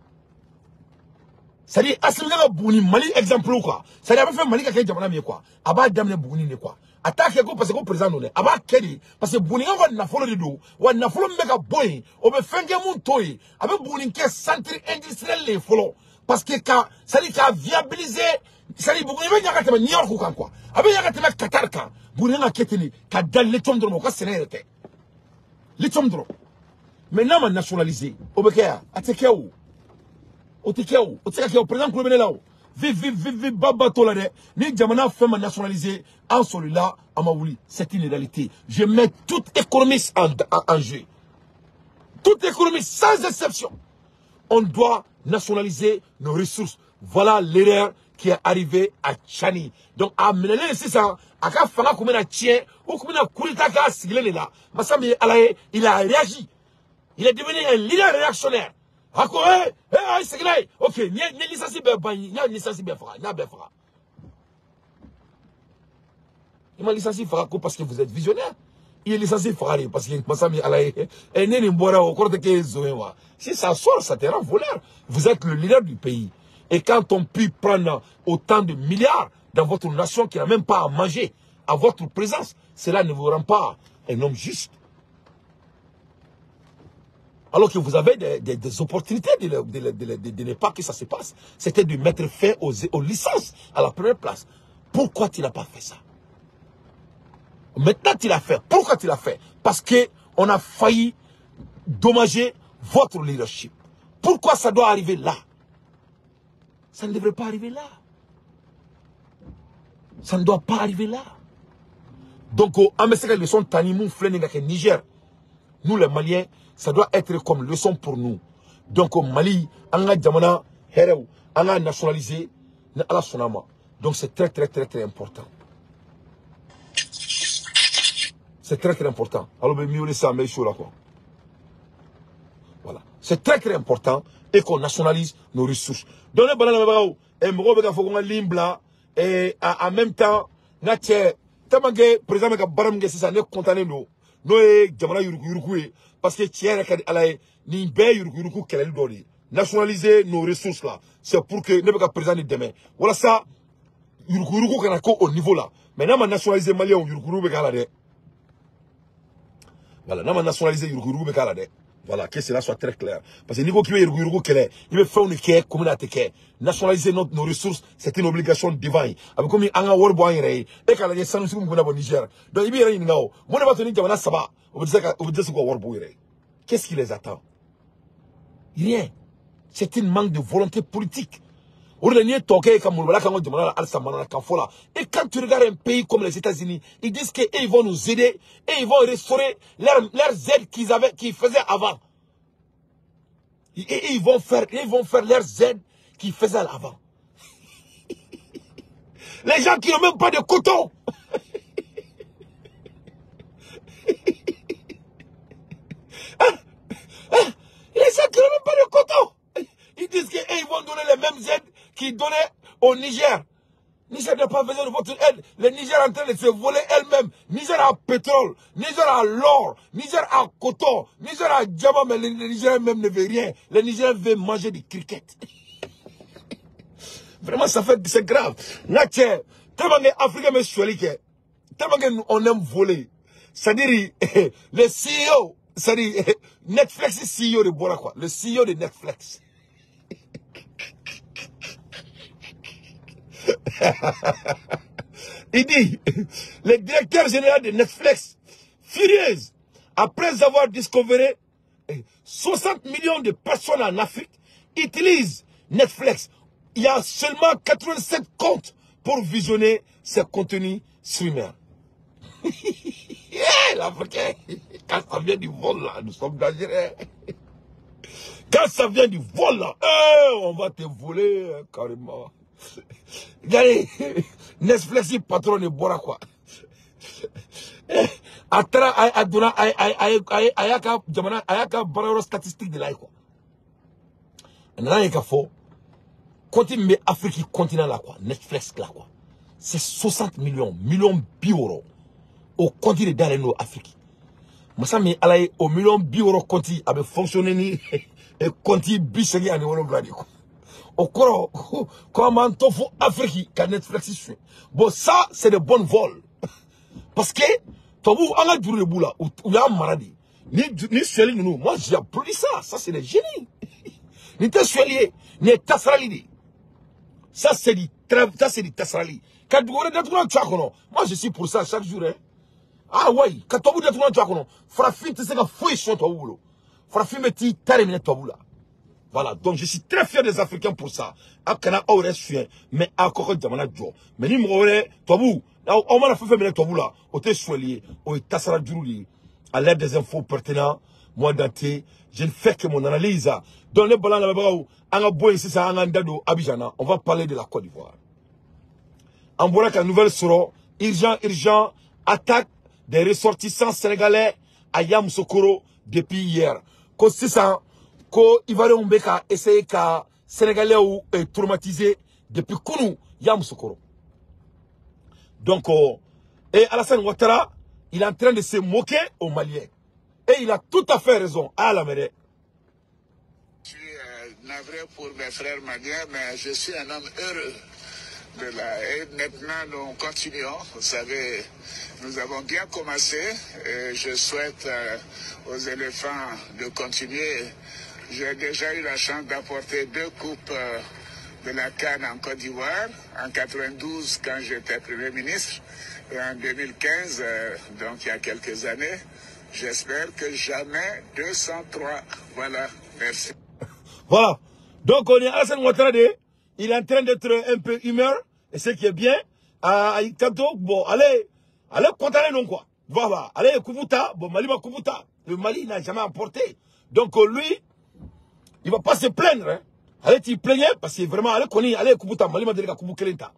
Ça dit, asimganga Bouni Mali exemple quoi. Ça dit, a fait Mali kake jamana mieux quoi. Aba damne Bouni ne quoi. Attaque ko parce que président non aba kedi parce que Bouni nga na follow de do wa na follow meka boy o be fenge mun toy abe Bouni ke centre industriel les follow parce que ka ça dit ka viabiliser ça dit Bouni be nyaka teme New York kan quoi abe nyaka teme Qatar kan Bouni nga keteni ka dal le tom dro ko sénégalais le tom dro maintenant ma nationaliser o be ke ateke o teke o président ko be là vive baba tolade ni jamana femme nationalisée en celui-là à Maouli, c'est une réalité. Je mets toute économie en jeu. Toute économie sans exception. On doit nationaliser nos ressources. Voilà l'erreur qui est arrivée à Tchani. Donc à mener c'est ça, à ka fanga comme na tien ou comme na kurita ka siglé là. Masami Alaye, il a réagi. Il est devenu un leader réactionnaire. Ako c'est clair. OK, ni licencié be ban, ni licencié be fera, na be fera. Il m'a licencié parce que vous êtes visionnaire. Il est licencié parce que Massami Alaye est né au cours de 15 ans. Si ça sort, ça te rend voleur. Vous êtes le leader du pays. Et quand on peut prendre autant de milliards dans votre nation qui n'a même pas à manger à votre présence, cela ne vous rend pas un homme juste. Alors que vous avez des opportunités de ne pas que ça se passe. C'était de mettre fin aux licences à la première place. Pourquoi tu n'as pas fait ça? Maintenant tu l'as fait. Pourquoi tu l'as fait? Parce que on a failli dommager votre leadership. Pourquoi ça doit arriver là? Ça ne devrait pas arriver là. Ça ne doit pas arriver là. Donc, en Messika, ils sont tanimou flening avec le Niger. Nous, les Maliens, ça doit être comme leçon pour nous. Donc, au Mali, on a Djamana, Hereu, on a nationalisé, on a Sonama. Donc, c'est très, très, très, très important. C'est très, très important. Alors, mieux ça, mais chaud là, quoi. Voilà. C'est très, très important et qu'on nationalise nos ressources. Donc, les bananes, et moi, limbla, et en même temps, nature, tamangé, président, baramge, c'est ça, n'est contané, nous. Nous, Djamana Yuruku, parce que tiens, alaye, ni bé Yuruku, qu'elle est donnée. Nationaliser nos ressources là, c'est pour que ne pas présent demain. Voilà ça, Yuruku, qu'on a au niveau là. Maintenant, on nationaliser Mali, Yuruku, Bekalade. Voilà, on nationaliser Yuruku, Bekalade. Voilà, que cela soit très clair. Parce que niveau qui est Yuruku, il veut faire une quai, communauté. Nationaliser nos ressources, c'est une obligation divine. Avec comme un award boy, et quand il y a 100 secondes au Niger. Donc, il y a une gao. Moi, je vais te dire que ça va. On va dire que award boy. Qu'est-ce qui les attend? Rien. C'est une manque de volonté politique. Et quand tu regardes un pays comme les États-Unis, ils disent qu'ils vont nous aider et ils vont restaurer leurs aides qu'ils faisaient avant. Et ils vont faire leurs aides qu'ils faisaient avant. Les gens qui n'ont même pas de coton. Les gens qui n'ont même pas de coton. Ils disent qu'ils vont donner les mêmes aides qu'ils donnaient au Niger. Niger n'a pas besoin de votre aide. Le Niger est en train de se voler elle-même. Niger a pétrole, Niger a l'or, Niger a coton, Niger a diamant, mais le Niger même ne veut rien. Le Niger veut manger du cricket. Vraiment, c'est grave. Tellement que l'Afrique me choisit, tellement qu'on aime voler. C'est-à-dire, le CEO, c'est-à-dire, Netflix CEO de Bora quoi. Le CEO de Netflix. Il dit, le directeur général de Netflix, furieuse, après avoir découvert 60 millions de personnes en Afrique utilisent Netflix. Il y a seulement 87 comptes pour visionner ces contenus streamers. L'Africain, quand ça vient du vol là, nous sommes dangereux. Quand ça vient du vol là, on va te voler carrément. Regardez, Netflix est patron de Bora quoi. Ayaka bararo statistique de là quoi. N'ayaka fo. Continue mais Afrique continent là quoi, Netflix là quoi. C'est 60 millions d'euros au continent dans nos Afrique. Massa mais alaye au million d'euros continent avait fonctionné ni et continue bisegi à niveau bladi quoi. Au courant, comment on fait Afrique quand Netflix suit. Bon, ça, c'est de bonnes vols. Parce que, toi, vous, on a du boula, ou il y a un maladie. Ni sueli, nous, moi, j'ai applaudi ça. Ça, c'est des génies. Ni te sueli, ni tasrali. Ça, c'est du tasrali. Quand vous êtes dans le moi, je suis pour ça chaque jour, hein. Ah, ouais, quand vous êtes dans le Frafin, tu sais, fouille sur toi, boulot. Frafin, me dit, terminé, toi, boula. Voilà, donc je suis très fier des Africains pour ça. Akana aurait su, mais encore Jamana Jo. Mais ni m'aurait, toi vous, on m'a fait faire toi vous là, au te soigné, au tassara djouli, à l'aide des infos pertinentes, moi d'anté, je ne fais que mon analyse. Dans le ballon là-bas, on a beau ici, ça, on va parler de la Côte d'Ivoire. En voilà qu'un nouvelle sera, urgent, attaque des ressortissants sénégalais à Yamoussoukro depuis hier. Comme c'est ça, ko Ivoirien Mbeka essaye ka Sénégalais ou traumatisé depuis Kounou Yamoussoukro. Donc, et Alassane Ouattara, il est en train de se moquer aux Maliens. Et il a tout à fait raison. À la mêlée. Je suis navré pour mes frères maliens, mais je suis un homme heureux. Et maintenant, nous continuons. Vous savez, nous avons bien commencé. Et je souhaite aux éléphants de continuer. J'ai déjà eu la chance d'apporter 2 coupes de la CAN en Côte d'Ivoire, en 92 quand j'étais Premier ministre, et en 2015, donc il y a quelques années. J'espère que jamais 203. Voilà, merci. Voilà, donc on est à Alassane Ouattara, il est en train d'être un peu humeur, et ce qui est bien, bon, allez, condamner non quoi. Voilà, allez, Koubuta, bon, Mali va Koubuta, le Mali n'a jamais emporté. Donc lui, il va pas se plaindre, hein. Allez, tu plaignais, parce que vraiment, allez, Koubuta, Mali m'a dit que Koubou Kelenta.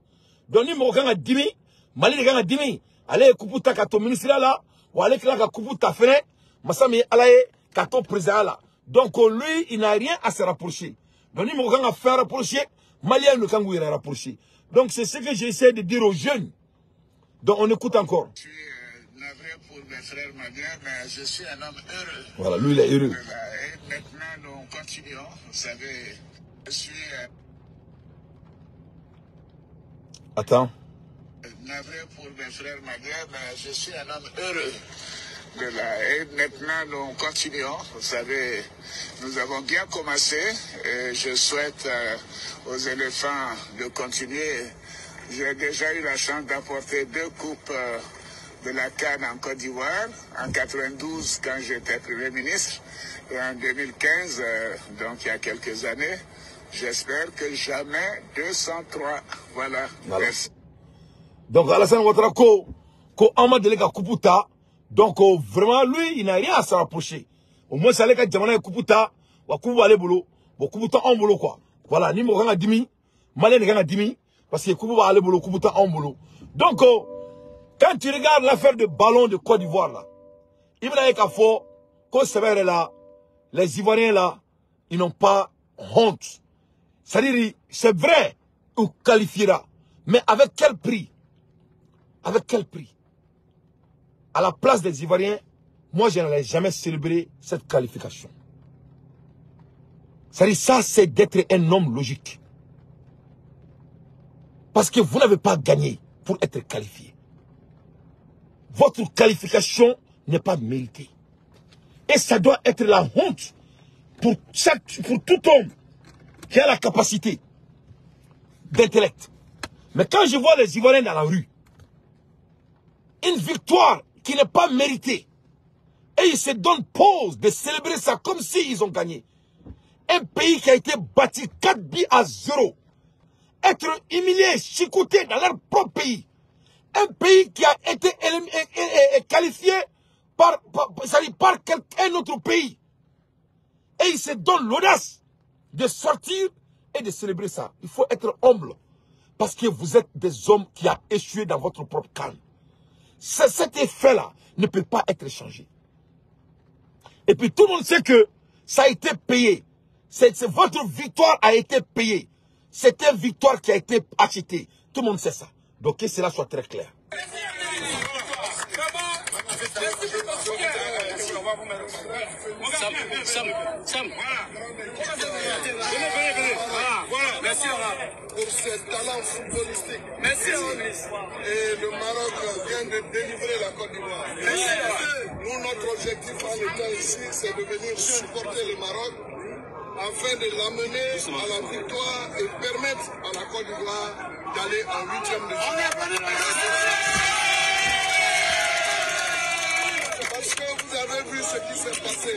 Donc, il m'a dit Dimi, Mali m'a dit Dimi, allez, Koubuta, kato ministre là, ou allez, Koubuta Fene, Massami, allez, kato président là. Donc, lui, il n'a rien à se rapprocher. Donc, il m'a fait rapprocher, Mali ne kan pas rapprocher. Donc, c'est ce que j'essaie de dire aux jeunes. Donc, on écoute encore. Je suis navré pour mes frères maliens, mais je suis un homme heureux. Voilà, lui, il est heureux. Et maintenant, nous continuons. Vous savez, je suis Attends. navré pour mes frères maliens, mais je suis un homme heureux. Et maintenant, nous continuons. Vous savez, nous avons bien commencé. Et je souhaite aux éléphants de continuer. J'ai déjà eu la chance d'apporter 2 coupes de la CAN en Côte d'Ivoire, en 92 quand j'étais Premier ministre, et en 2015, donc il y a quelques années. J'espère que jamais 203. Voilà. Merci. Donc Alassane Ouattara, ko Ama Delega Koubuta, donc vraiment lui, il n'a rien à se rapprocher. Au moins, ça allait qu'à Djamana Koubuta, ou Koubou allait boulot, ou Koubuta en boulot quoi. Voilà, ni mo ganga dimi, Malien ganga dimi, parce que Koubou va aller boulot, Koubuta en boulot. Donc, quand tu regardes l'affaire de ballon de Côte d'Ivoire là, il va y avoir qu'au sévère là, les Ivoiriens là, ils n'ont pas honte. C'est-à-dire, c'est vrai, on qualifiera. Mais avec quel prix? Avec quel prix? À la place des Ivoiriens, moi, je n'allais jamais célébrer cette qualification. C'est-à-dire, ça, c'est d'être un homme logique. Parce que vous n'avez pas gagné pour être qualifié. Votre qualification n'est pas méritée. Et ça doit être la honte pour tout homme qui a la capacité d'intellect. Mais quand je vois les Ivoiriens dans la rue, une victoire qui n'est pas méritée, et ils se donnent pause de célébrer ça comme s'ils ont gagné. Un pays qui a été bâti 4-0, être humilié, chicoté dans leur propre pays. Un pays qui a été qualifié par un autre pays. Et ils se donnent l'audace de sortir et de célébrer ça. Il faut être humble. Parce que vous êtes des hommes qui ont échoué dans votre propre calme. Cet effet-là ne peut pas être changé. Et puis tout le monde sait que ça a été payé. Votre victoire a été payée. C'est une victoire qui a été achetée. Tout le monde sait ça. Donc que cela soit très clair. Merci pour ce talent footballistique. Merci. Et le Maroc vient de délivrer la Côte d'Ivoire. Nous, notre objectif en étant ici, c'est de venir supporter le Maroc afin de l'amener à la victoire et permettre à la Côte d'Ivoire d'aller en 8e de finale. Parce que vous avez vu ce qui s'est passé.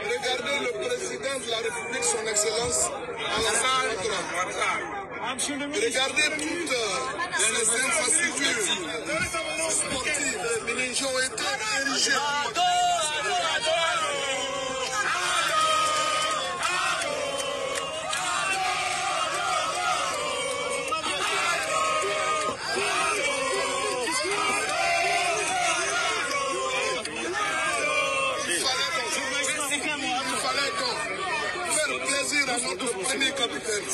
Regardez le président de la République, son Excellence, Alassane Ouattara. Regardez toutes ces infrastructures sportives qui ont été érigées. À notre premier capitaine.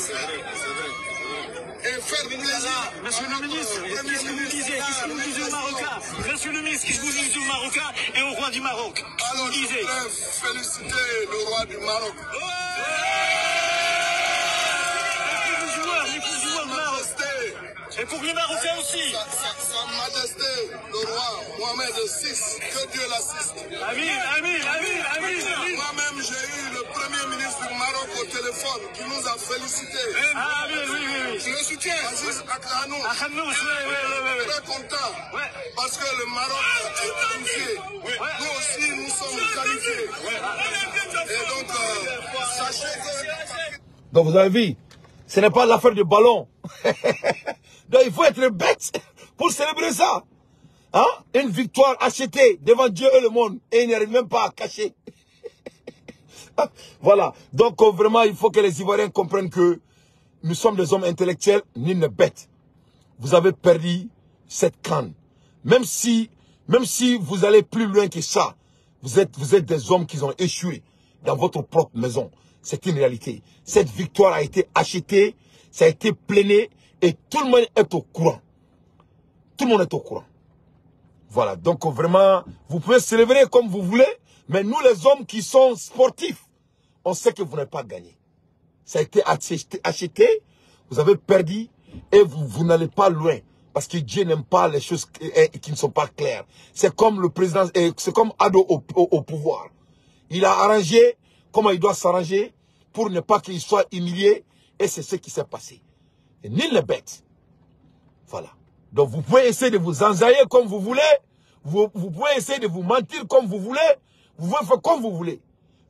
Et faire plaisir. Monsieur le ministre, qu'est-ce que vous disiez aux Marocains? Monsieur le ministre, qu'est-ce que vous disiez aux Marocains et au roi du Maroc? Alors, je voudrais féliciter le roi du Maroc. Et pour les Marocains aussi. Sa Majesté, le roi Mohamed VI, que Dieu l'assiste. Amin, amin, amin, amin. Moi-même, j'ai eu le premier ministre du Maroc au téléphone qui nous a félicités. Ah oui, oui, oui. Je le soutiens. Aziz Akhanou. Akhanous, oui. Très content. Parce que le Maroc est qualifié. Nous aussi, nous sommes qualifiés. Et donc, sachez que... Donc vous avez vu, ce n'est pas l'affaire du ballon. Donc il faut être bête pour célébrer ça. Hein? Une victoire achetée devant Dieu et le monde. Et il n'y arrive même pas à cacher. Voilà. Donc vraiment, il faut que les Ivoiriens comprennent que nous sommes des hommes intellectuels, ni des bêtes. Vous avez perdu cette canne. Même si vous allez plus loin que ça, vous êtes des hommes qui ont échoué dans votre propre maison. C'est une réalité. Cette victoire a été achetée, ça a été pleiné et tout le monde est au courant. Tout le monde est au courant. Voilà. Donc vraiment, vous pouvez célébrer comme vous voulez, mais nous les hommes qui sont sportifs, on sait que vous n'avez pas gagné. Ça a été acheté, vous avez perdu et vous n'allez pas loin. Parce que Dieu n'aime pas les choses qui ne sont pas claires. C'est comme le président, c'est comme Ado au pouvoir. Il a arrangé comment il doit s'arranger pour ne pas qu'il soit humilié. Et c'est ce qui s'est passé. Et ni les bêtes. Voilà. Donc vous pouvez essayer de vous enzailler comme vous voulez. Vous pouvez essayer de vous mentir comme vous voulez. Vous pouvez faire comme vous voulez.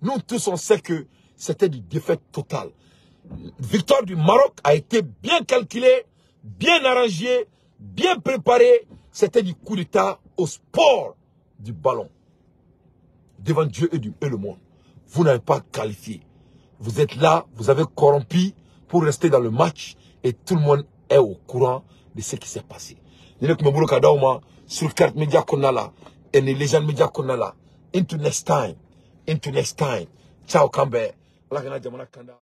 Nous tous on sait que c'était une défaite totale. La victoire du Maroc a été bien calculée, bien arrangée, bien préparée. C'était du coup d'état au sport du ballon. Devant Dieu et le monde. Vous n'avez pas qualifié. Vous êtes là, vous avez corrompu pour rester dans le match et tout le monde est au courant de ce qui s'est passé. Sur carte média qu'on a là et les légendes médias qu'on a là. Into next time. Ciao Kambe.